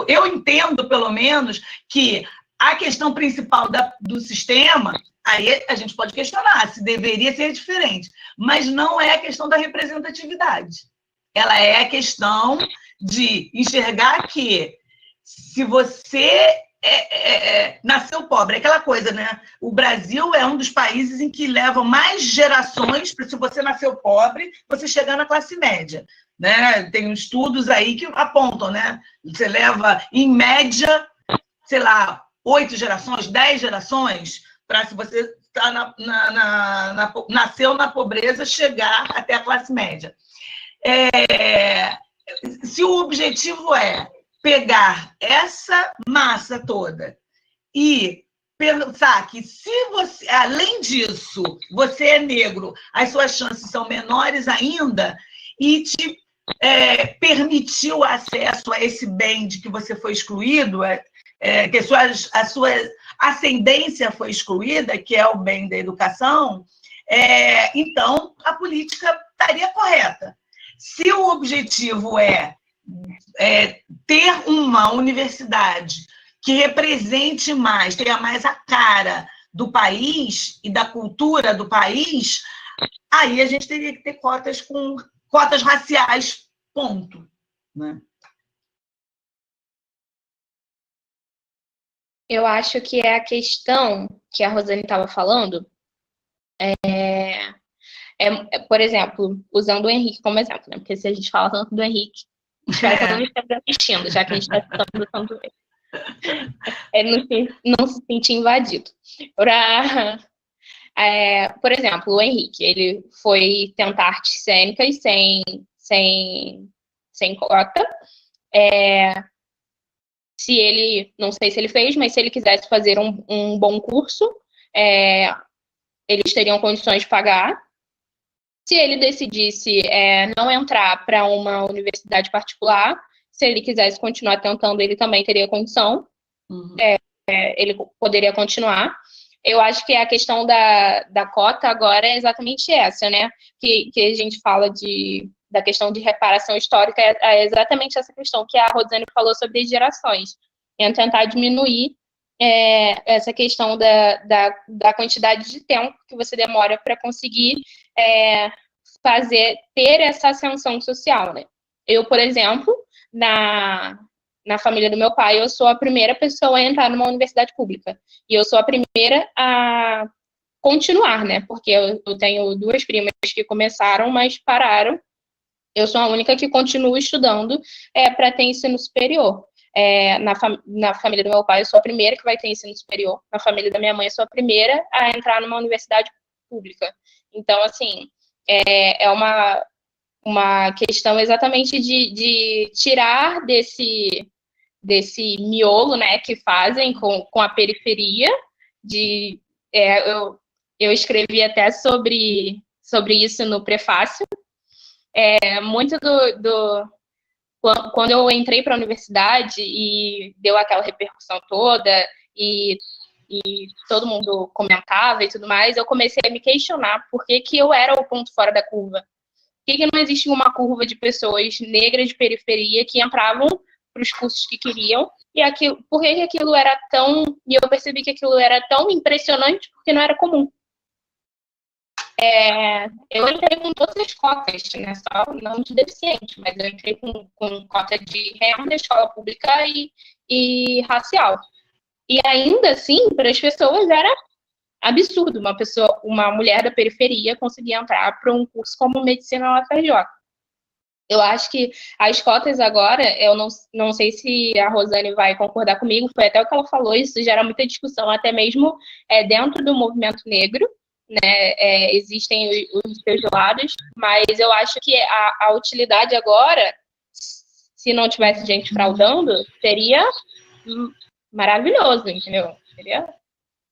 M: Eu entendo, pelo menos, que a questão principal do sistema, aí a gente pode questionar se deveria ser diferente, mas não é a questão da representatividade. Ela é a questão de enxergar que se você nasceu pobre, é aquela coisa, né? O Brasil é um dos países em que leva mais gerações para, se você nasceu pobre, você chegar na classe média, né? Tem estudos aí que apontam, né? Você leva, em média, sei lá, 8 gerações, 10 gerações, para, se você nasceu na pobreza, chegar até a classe média. Se o objetivo é pegar essa massa toda e pensar que, se você, além disso, você é negro, as suas chances são menores ainda, e te permitiu acesso a esse bem de que você foi excluído, que a sua ascendência foi excluída, que é o bem da educação, então a política estaria correta. Se o objetivo é ter uma universidade que represente mais, tenha mais a cara do país e da cultura do país, aí a gente teria que ter cotas raciais, ponto, né?
L: Eu acho que é a questão que a Rosane estava falando, por exemplo, usando o Henrique como exemplo, né? Porque se a gente fala tanto do Henrique, espero que alguém esteja assistindo, já que a gente está citando tanto ele. Não se sentir invadido. Por exemplo, o Henrique, ele foi tentar artes cênicas sem cota. Se ele, não sei se ele fez, mas se ele quisesse fazer um bom curso, eles teriam condições de pagar. Se ele decidisse não entrar para uma universidade particular, se ele quisesse continuar tentando, ele também teria condição. Ele poderia continuar. Eu acho que a questão da cota agora é exatamente essa, né? Que a gente fala da questão de reparação histórica, é exatamente essa questão que a Rosane falou sobre as gerações. É tentar diminuir essa questão da quantidade de tempo que você demora para conseguir ter essa ascensão social, né? Eu, por exemplo, na família do meu pai, eu sou a primeira pessoa a entrar numa universidade pública. E eu sou a primeira a continuar, né? Porque eu tenho 2 primas que começaram, mas pararam. Eu sou a única que continua estudando para ter ensino superior. Na família do meu pai, eu sou a primeira que vai ter ensino superior. Na família da minha mãe, eu sou a primeira a entrar numa universidade pública. Então, assim, é uma questão exatamente de tirar desse miolo, né, que fazem com a periferia. Eu escrevi até sobre isso no prefácio. Muito quando eu entrei para a universidade e deu aquela repercussão toda e todo mundo comentava e tudo mais, eu comecei a me questionar por que eu era o ponto fora da curva. Por que não existia uma curva de pessoas negras de periferia que entravam para os cursos que queriam, e por que aquilo era tão... E eu percebi que aquilo era tão impressionante porque não era comum. Eu entrei com todas as cotas, né, só não de deficiente, mas eu entrei com cota de renda, escola pública e racial. E ainda assim, para as pessoas era absurdo uma mulher da periferia conseguir entrar para um curso como medicina na UFRJ. Eu acho que as cotas agora, eu não sei se a Rosane vai concordar comigo, foi até o que ela falou, isso gera muita discussão, até mesmo dentro do movimento negro, né? Existem os seus lados, mas eu acho que a utilidade agora, se não tivesse gente fraudando, seria maravilhoso, entendeu? Seria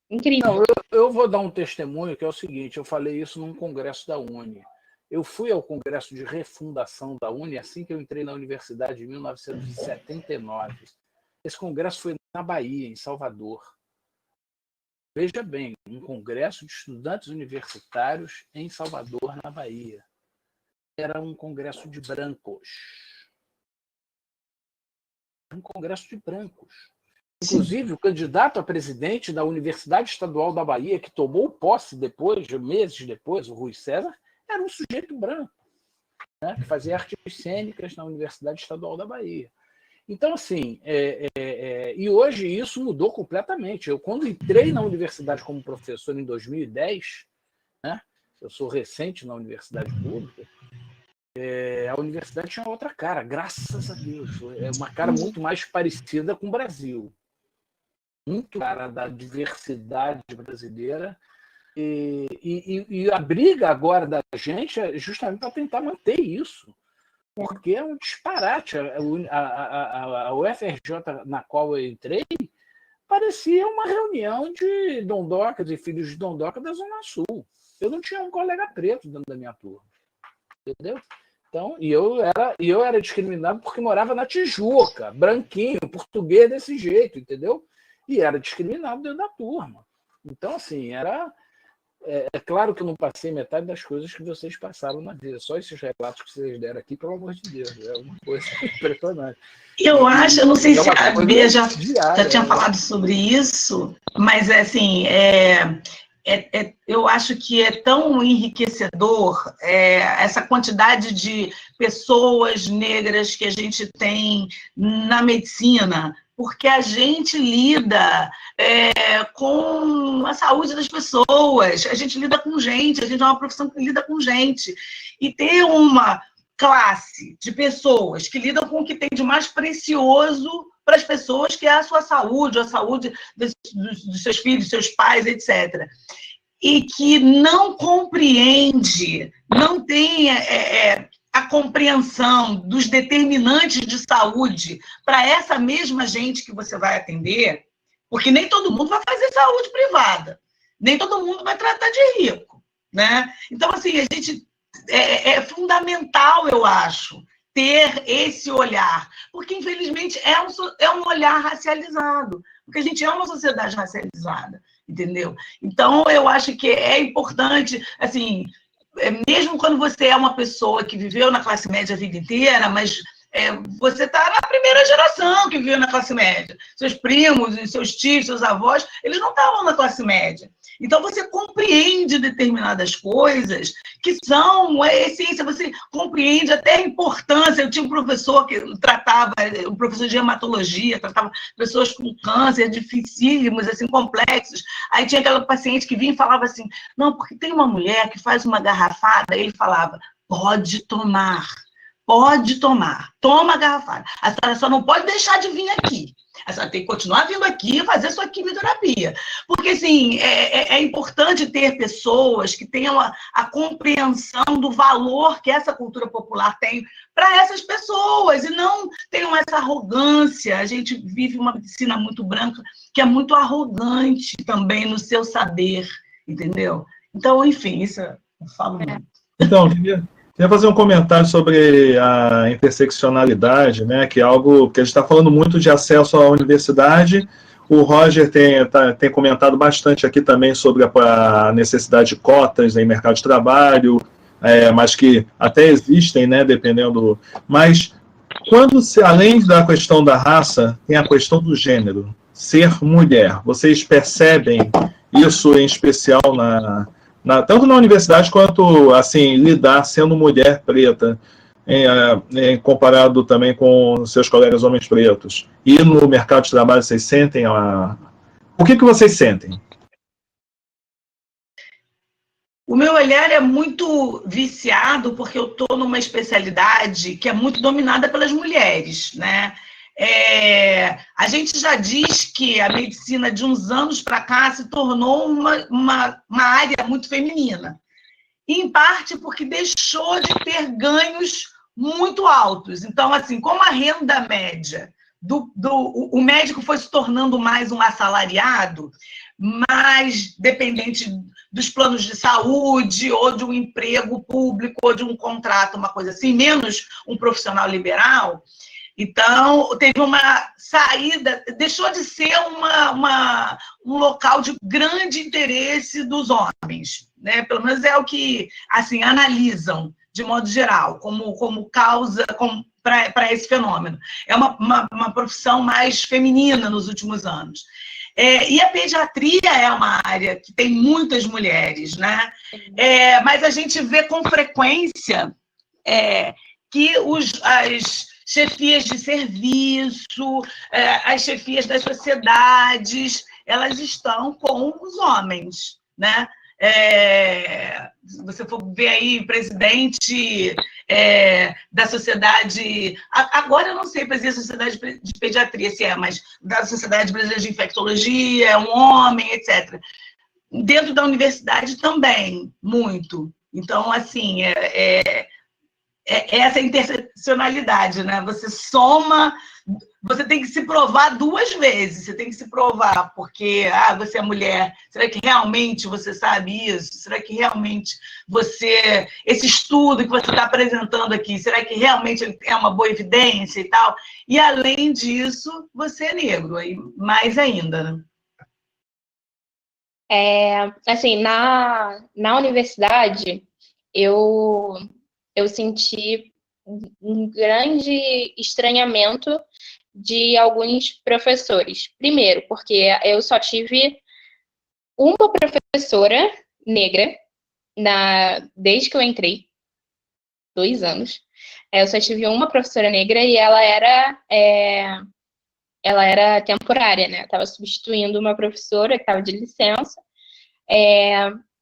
L: incrível.
J: Não, eu vou dar um testemunho que é o seguinte, eu falei isso num congresso da UNE. Eu fui ao congresso de refundação da UNE assim que eu entrei na universidade em 1979. Esse congresso foi na Bahia, em Salvador. Veja bem, um congresso de estudantes universitários em Salvador, na Bahia. Era um congresso de brancos. Um congresso de brancos. Inclusive, o candidato a presidente da Universidade Estadual da Bahia, que tomou posse meses depois, o Rui César, era um sujeito branco, né, que fazia artes cênicas na Universidade Estadual da Bahia. Então, assim, e hoje isso mudou completamente. Eu, quando entrei na universidade como professor em 2010, né, eu sou recente na universidade pública, a universidade tinha outra cara, graças a Deus. É uma cara muito mais parecida com o Brasil. Muito cara da diversidade brasileira. E a briga agora da gente é justamente para tentar manter isso, porque é um disparate. A UFRJ na qual eu entrei parecia uma reunião de dondocas e filhos de dondoca da Zona Sul. Eu não tinha um colega preto dentro da minha turma, entendeu? Então, e eu era discriminado porque morava na Tijuca, branquinho, português desse jeito, entendeu? E era discriminado dentro da turma. Então, assim, é claro que eu não passei metade das coisas que vocês passaram na vida. Só esses relatos que vocês deram aqui, pelo amor de Deus, é uma coisa impressionante.
M: Eu acho, eu não sei se a Bia já tinha falado sobre isso, mas assim, eu acho que é tão enriquecedor essa quantidade de pessoas negras que a gente tem na medicina, porque a gente lida com a saúde das pessoas, a gente lida com gente, a gente é uma profissão que lida com gente. E ter uma classe de pessoas que lidam com o que tem de mais precioso para as pessoas, que é a sua saúde, a saúde dos seus filhos, dos seus pais, etc. E que não compreende, não tem a compreensão dos determinantes de saúde para essa mesma gente que você vai atender, porque nem todo mundo vai fazer saúde privada, nem todo mundo vai tratar de rico, né? Então, assim, a gente é fundamental, eu acho, ter esse olhar, porque, infelizmente, é um olhar racializado, porque a gente é uma sociedade racializada, entendeu? Então, eu acho que é importante, assim, mesmo quando você é uma pessoa que viveu na classe média a vida inteira, mas você está na primeira geração que viveu na classe média. Seus primos, seus tios, seus avós, eles não estavam na classe média. Então, você compreende determinadas coisas que são a essência, você compreende até a importância. Eu tinha um professor que tratava, um professor de hematologia, tratava pessoas com câncer dificílimos, assim, complexos. Aí tinha aquela paciente que vinha e falava assim, não, porque tem uma mulher que faz uma garrafada, ele falava, pode tomar, toma a garrafada. A senhora só não pode deixar de vir aqui. A senhora tem que continuar vindo aqui e fazer sua quimioterapia. Porque, assim, é importante ter pessoas que tenham a compreensão do valor que essa cultura popular tem para essas pessoas e não tenham essa arrogância. A gente vive uma medicina muito branca que é muito arrogante também no seu saber, entendeu? Então, enfim, isso eu falo muito.
K: Então, queria fazer um comentário sobre a interseccionalidade, né, que é algo que a gente está falando muito de acesso à universidade. O Roger tem comentado bastante aqui também sobre a necessidade de cotas em mercado de trabalho, mas que até existem, né, dependendo. Mas quando além da questão da raça, tem a questão do gênero, ser mulher. Vocês percebem isso em especial tanto na universidade quanto, assim, lidar sendo mulher preta, comparado também com seus colegas homens pretos. E no mercado de trabalho, vocês sentem O que vocês sentem?
M: O meu olhar é muito viciado porque eu estou numa especialidade que é muito dominada pelas mulheres, né? A gente já diz que a medicina de uns anos para cá se tornou uma área muito feminina. Em parte porque deixou de ter ganhos muito altos. Então, assim, como a renda média o médico foi se tornando mais um assalariado, mais dependente dos planos de saúde, ou de um emprego público, ou de um contrato, uma coisa assim, menos um profissional liberal. Então, teve uma saída, deixou de ser um local de grande interesse dos homens, né? Pelo menos é o que, assim, analisam, de modo geral, como causa para esse fenômeno. É uma profissão mais feminina nos últimos anos. E a pediatria é uma área que tem muitas mulheres, né? Mas a gente vê com frequência que as chefias de serviço, as chefias das sociedades, elas estão com os homens, né? Se você for ver aí, presidente da sociedade... Agora eu não sei, presidente da sociedade de pediatria, se mas da Sociedade Brasileira de Infectologia, é um homem, etc. Dentro da universidade também, muito. Então, assim, essa interseccionalidade, né? Você soma, você tem que se provar duas vezes. Você tem que se provar porque você é mulher. Será que realmente você sabe isso? Será que realmente esse estudo que você está apresentando aqui, será que realmente é uma boa evidência e tal? E além disso, você é negro, aí mais ainda, né?
L: Assim, na universidade, eu senti um grande estranhamento de alguns professores. Primeiro, porque eu só tive uma professora negra desde que eu entrei, 2 anos. Eu só tive uma professora negra e ela era ela era temporária, né? Estava substituindo uma professora que estava de licença.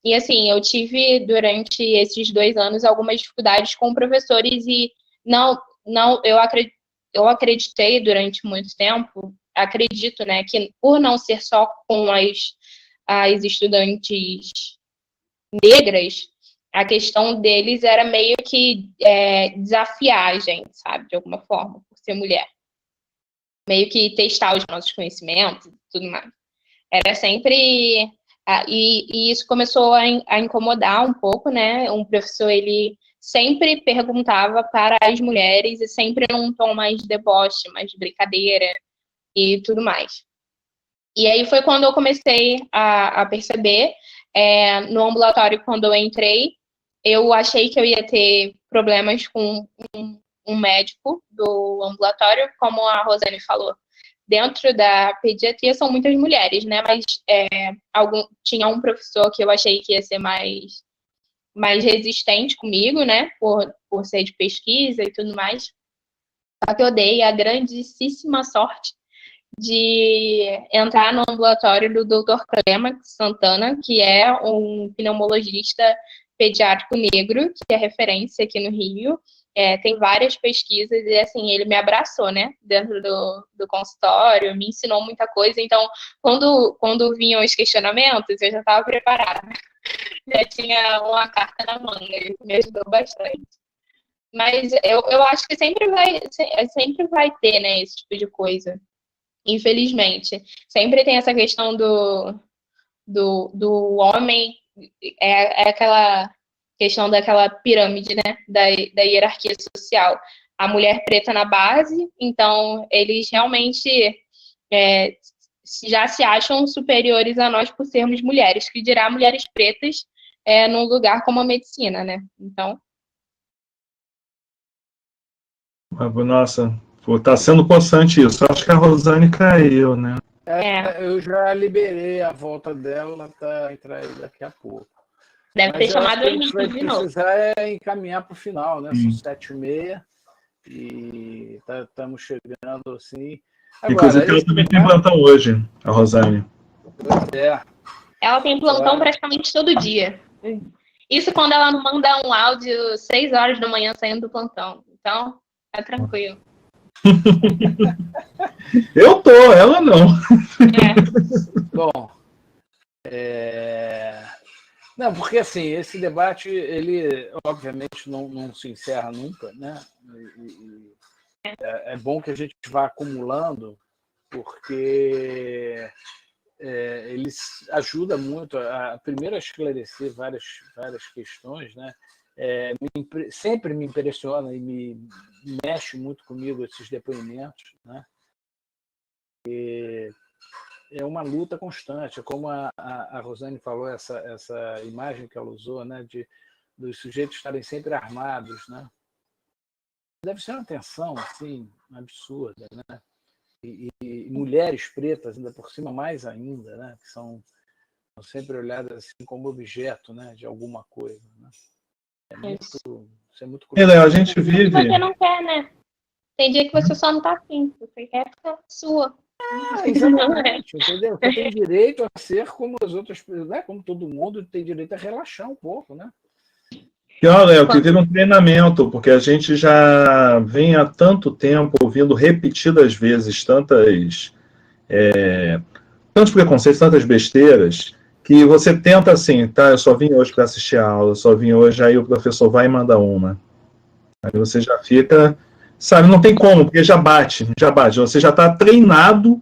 L: E assim, eu tive durante esses 2 anos algumas dificuldades com professores e eu acreditei durante muito tempo, acredito, né, que por não ser só com as estudantes negras, a questão deles era meio que desafiar a gente, sabe, de alguma forma, por ser mulher. Meio que testar os nossos conhecimentos e tudo mais. Era sempre... E isso começou a incomodar um pouco, né? Um professor, ele sempre perguntava para as mulheres e sempre num tom mais de deboche, mais de brincadeira e tudo mais. E aí foi quando eu comecei a perceber, no ambulatório, quando eu entrei, eu achei que eu ia ter problemas com um médico do ambulatório, como a Rosane falou. Dentro da pediatria são muitas mulheres, né? Mas tinha um professor que eu achei que ia ser mais resistente comigo, né? Por ser de pesquisa e tudo mais. Só que eu dei a grandíssima sorte de entrar no ambulatório do Dr. Clemax Santana, que é um pneumologista pediátrico negro, que é referência aqui no Rio. Tem várias pesquisas e, assim, ele me abraçou, né, dentro do consultório, me ensinou muita coisa. Então, quando vinham os questionamentos, eu já estava preparada. Já tinha uma carta na manga, ele me ajudou bastante. Mas eu acho que sempre vai ter, né, esse tipo de coisa, infelizmente. Sempre tem essa questão do homem, aquela questão daquela pirâmide, né, da hierarquia social. A mulher preta na base, então eles realmente já se acham superiores a nós por sermos mulheres, que dirá mulheres pretas num lugar como a medicina, né? Então...
K: Nossa, tá sendo constante isso. Acho que a Rosane caiu, né?
J: Eu já liberei a volta dela para entrar aí daqui a pouco.
L: Deve ter chamado o início
J: de
L: novo.
J: Precisar encaminhar para o final, né? São 7h30 e estamos chegando assim. Agora,
K: inclusive, ela também tem plantão hoje, a Rosane.
J: Pois é.
L: Ela tem plantão praticamente todo dia. Isso quando ela não manda um áudio 6 horas da manhã saindo do plantão. Então, tá tranquilo.
K: Eu tô, ela não.
J: Bom, não, porque assim, esse debate, ele obviamente não se encerra nunca, né? É bom que a gente vá acumulando, porque ele ajuda muito a primeiro a esclarecer várias questões, né? Sempre me impressiona e me mexe muito comigo esses depoimentos, né? É uma luta constante, como a Rosane falou, essa imagem que ela usou, né, dos sujeitos estarem sempre armados, né? Deve ser uma tensão assim absurda, né? E mulheres pretas ainda por cima mais ainda, né? Que são sempre olhadas assim como objeto, né, de alguma coisa, né? Isso é muito
K: Léo, a gente vive...
L: Você não quer, né? Tem dia que você só não tá afim, você quer ficar sua.
J: Exatamente, entendeu? Você tem direito a ser como as outras, né? Como todo mundo tem direito a relaxar um pouco, né?
K: E olha, Léo, que vira um treinamento, porque a gente já vem há tanto tempo ouvindo repetidas vezes tantos preconceitos, tantas besteiras, que você tenta assim, tá, eu só vim hoje para assistir a aula, eu só vim hoje, aí o professor vai e manda uma. Aí você já fica, sabe, não tem como, porque já bate, você já está treinado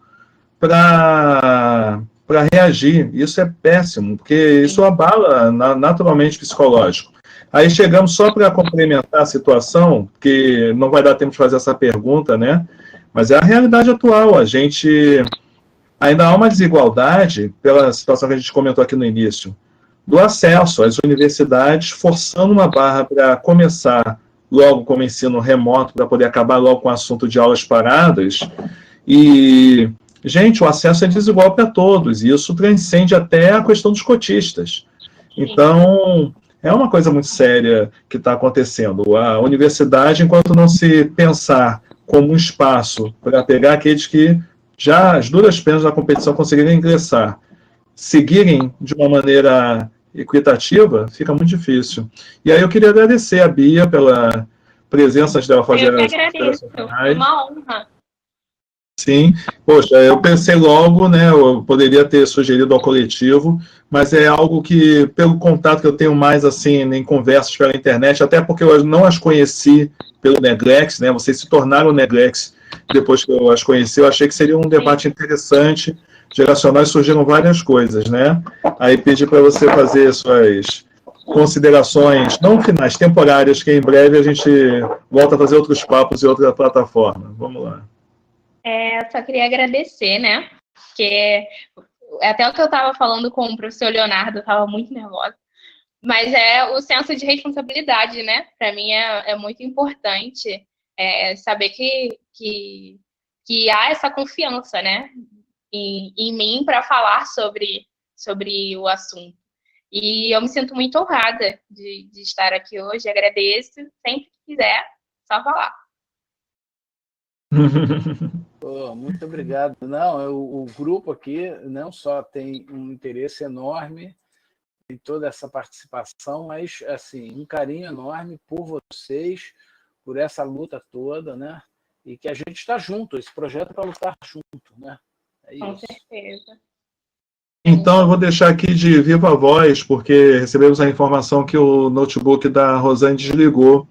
K: para reagir. Isso é péssimo, porque isso abala naturalmente o psicológico. Aí chegamos só para complementar a situação, que não vai dar tempo de fazer essa pergunta, né? Mas é a realidade atual, a gente... Ainda há uma desigualdade, pela situação que a gente comentou aqui no início, do acesso às universidades, forçando uma barra para começar logo como ensino remoto, para poder acabar logo com o assunto de aulas paradas. E, gente, o acesso é desigual para todos, e isso transcende até a questão dos cotistas. Então, é uma coisa muito séria que está acontecendo. A universidade, enquanto não se pensar como um espaço para pegar aqueles que já as duras penas da competição conseguirem ingressar, seguirem de uma maneira equitativa, fica muito difícil. E aí eu queria agradecer a Bia pela presença dela fazer
L: Eu que agradeço, é uma honra.
K: Sim, poxa, eu pensei logo, né, eu poderia ter sugerido ao coletivo, mas é algo que, pelo contato que eu tenho mais, assim, em conversas pela internet, até porque eu não as conheci pelo Neglex, né, vocês se tornaram Neglex depois que eu as conheci, eu achei que seria um debate interessante, geracional, e surgiram várias coisas, né, aí pedi para você fazer suas considerações, não finais, temporárias, que em breve a gente volta a fazer outros papos em outra plataforma. Vamos lá.
L: Só queria agradecer, né? Porque até o que eu estava falando com o professor Leonardo, eu estava muito nervosa. Mas é o senso de responsabilidade, né? Para mim é muito importante saber que há essa confiança, né? Em mim para falar sobre o assunto. E eu me sinto muito honrada de estar aqui hoje. Agradeço. Sempre que quiser, só falar.
J: Muito obrigado. Não, o grupo aqui não só tem um interesse enorme em toda essa participação, mas assim, um carinho enorme por vocês, por essa luta toda, né? E que a gente está junto, esse projeto é para lutar junto, né? É isso.
L: Com certeza.
K: Então, eu vou deixar aqui de viva voz, porque recebemos a informação que o notebook da Rosane desligou,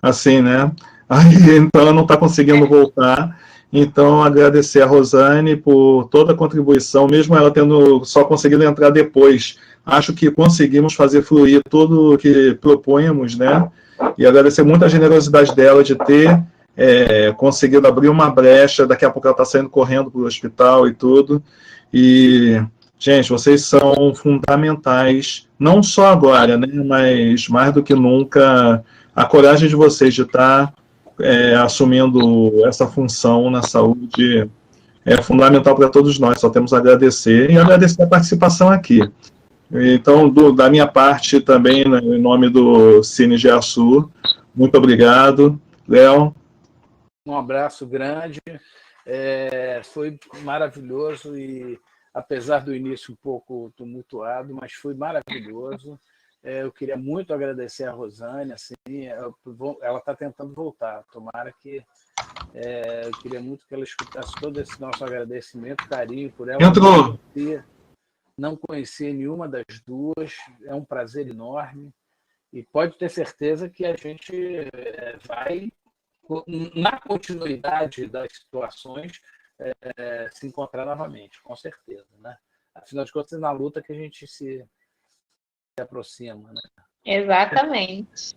K: assim, né? Aí, então, ela não está conseguindo voltar. Então, agradecer a Rosane por toda a contribuição, mesmo ela tendo só conseguido entrar depois. Acho que conseguimos fazer fluir tudo o que propunhamos, né? E agradecer muito a generosidade dela de ter conseguido abrir uma brecha. Daqui a pouco ela está saindo correndo para o hospital e tudo. E, gente, vocês são fundamentais, não só agora, né? Mas mais do que nunca, a coragem de vocês de estar assumindo essa função na saúde é fundamental para todos nós, só temos a agradecer e agradecer a participação aqui. Então, da minha parte também, né, em nome do Cine Giaçu, muito obrigado. Léo?
J: Um abraço grande, foi maravilhoso e, apesar do início um pouco tumultuado, mas foi maravilhoso. Eu queria muito agradecer a Rosane, assim, ela está tentando voltar, tomara que... eu queria muito que ela escutasse todo esse nosso agradecimento, carinho por ela.
K: Entrou.
J: Não conhecia nenhuma das duas, é um prazer enorme e pode ter certeza que a gente vai, na continuidade das situações, se encontrar novamente, com certeza, né? Afinal de contas, é na luta que a gente se aproxima, né?
L: Exatamente.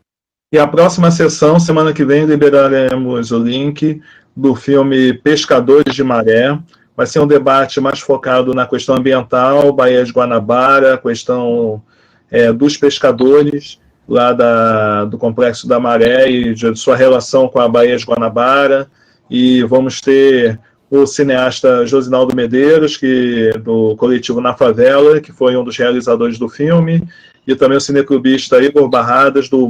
K: E a próxima sessão, semana que vem, liberaremos o link do filme Pescadores de Maré. Vai ser um debate mais focado na questão ambiental, Baía de Guanabara, a questão dos pescadores lá do Complexo da Maré e de sua relação com a Baía de Guanabara. E vamos ter o cineasta Josinaldo Medeiros, do coletivo Na Favela, que foi um dos realizadores do filme, e também o cineclubista Igor Barradas, do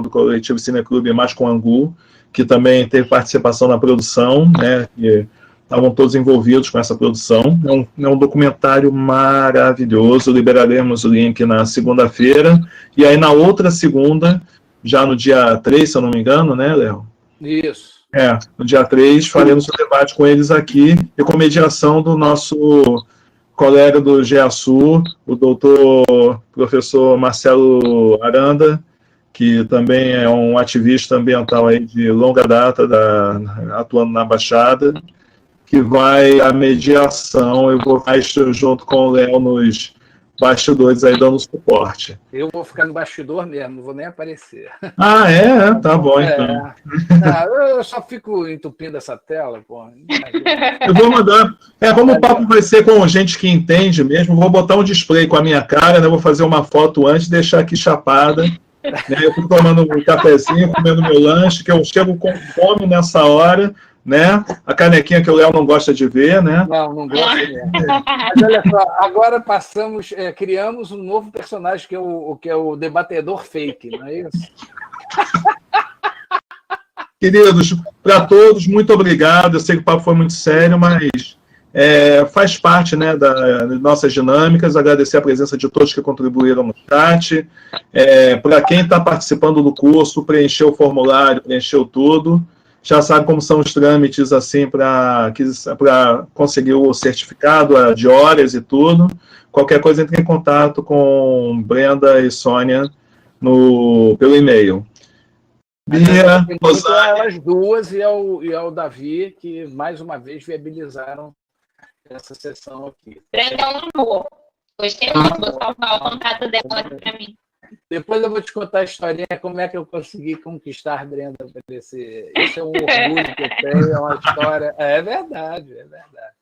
K: coletivo Cineclube Masco Angu, que também teve participação na produção, né, que estavam todos envolvidos com essa produção. É um documentário maravilhoso, liberaremos o link na segunda-feira, e aí na outra segunda, já no dia 3, se eu não me engano, né, Léo?
J: Isso.
K: No dia 3, faremos o debate com eles aqui, e com mediação do nosso colega do GEASU, o doutor professor Marcelo Aranda, que também é um ativista ambiental aí de longa data, atuando na Baixada, que vai à mediação. Eu vou estar junto com o Léo nos bastidores aí, dando suporte.
J: Eu vou ficar no bastidor mesmo, não vou nem aparecer.
K: Ah, tá bom, então.
J: Eu só fico entupindo essa tela, pô.
K: Eu vou mandar. Como o papo vai ser com gente que entende mesmo, vou botar um display com a minha cara, né? Vou fazer uma foto antes, deixar aqui chapada. Né? Eu fico tomando um cafezinho, comendo meu lanche, que eu chego com fome nessa hora, né? A canequinha que o Léo não gosta de ver, né?
J: Não gosta mesmo. Mas olha só, agora criamos um novo personagem que é o debatedor fake, não é isso?
K: Queridos, para todos, muito obrigado. Eu sei que o papo foi muito sério, mas faz parte, né, das nossas dinâmicas. Agradecer a presença de todos que contribuíram no chat. Para quem está participando do curso, preencheu o formulário, preencheu tudo, já sabe como são os trâmites assim para conseguir o certificado de horas e tudo. Qualquer coisa, entre em contato com Brenda e Sônia pelo e-mail. Bia,
J: Rosane, elas duas e ao Davi, que mais uma vez viabilizaram essa sessão aqui.
L: Brenda é um amor. Gostei muito, vou salvar o contato dela aqui para mim.
J: Depois eu vou te contar a historinha, como é que eu consegui conquistar a Brenda. Esse é um orgulho que eu tenho, é uma história. É verdade, é verdade.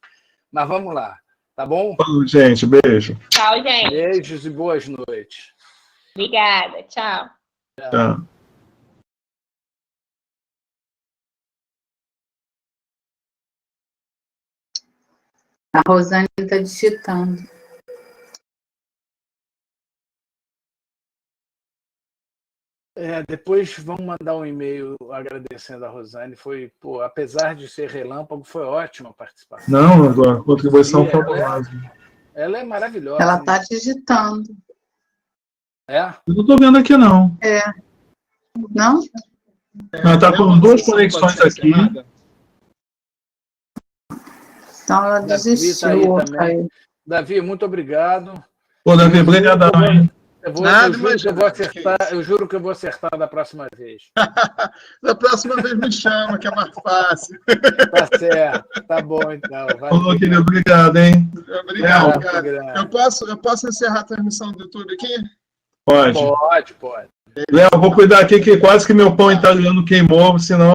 J: Mas vamos lá, tá bom?
K: Gente, beijo.
L: Tchau, gente.
J: Beijos e boas noites.
L: Obrigada, tchau.
K: Tchau.
O: A Rosane está digitando.
J: Depois vamos mandar um e-mail agradecendo a Rosane. Foi, apesar de ser relâmpago, foi ótima a participação.
K: Não, a contribuição fabulosa.
J: Ela é maravilhosa.
O: Ela está digitando.
K: Eu não estou vendo aqui, não.
O: Não?
K: Ela está com duas conexões aqui.
O: Então ela desistiu.
J: Davi, muito obrigado.
K: Davi, obrigadão, hein?
J: Eu juro que eu vou acertar da próxima vez.
P: Da próxima vez me chama, que é mais fácil.
J: Tá certo, tá bom então.
K: Falou, querido, obrigado, hein?
P: Obrigado, cara. Eu posso encerrar a transmissão do YouTube aqui?
K: Pode.
J: Pode.
K: Léo, vou cuidar aqui que quase que meu pão italiano queimou, senão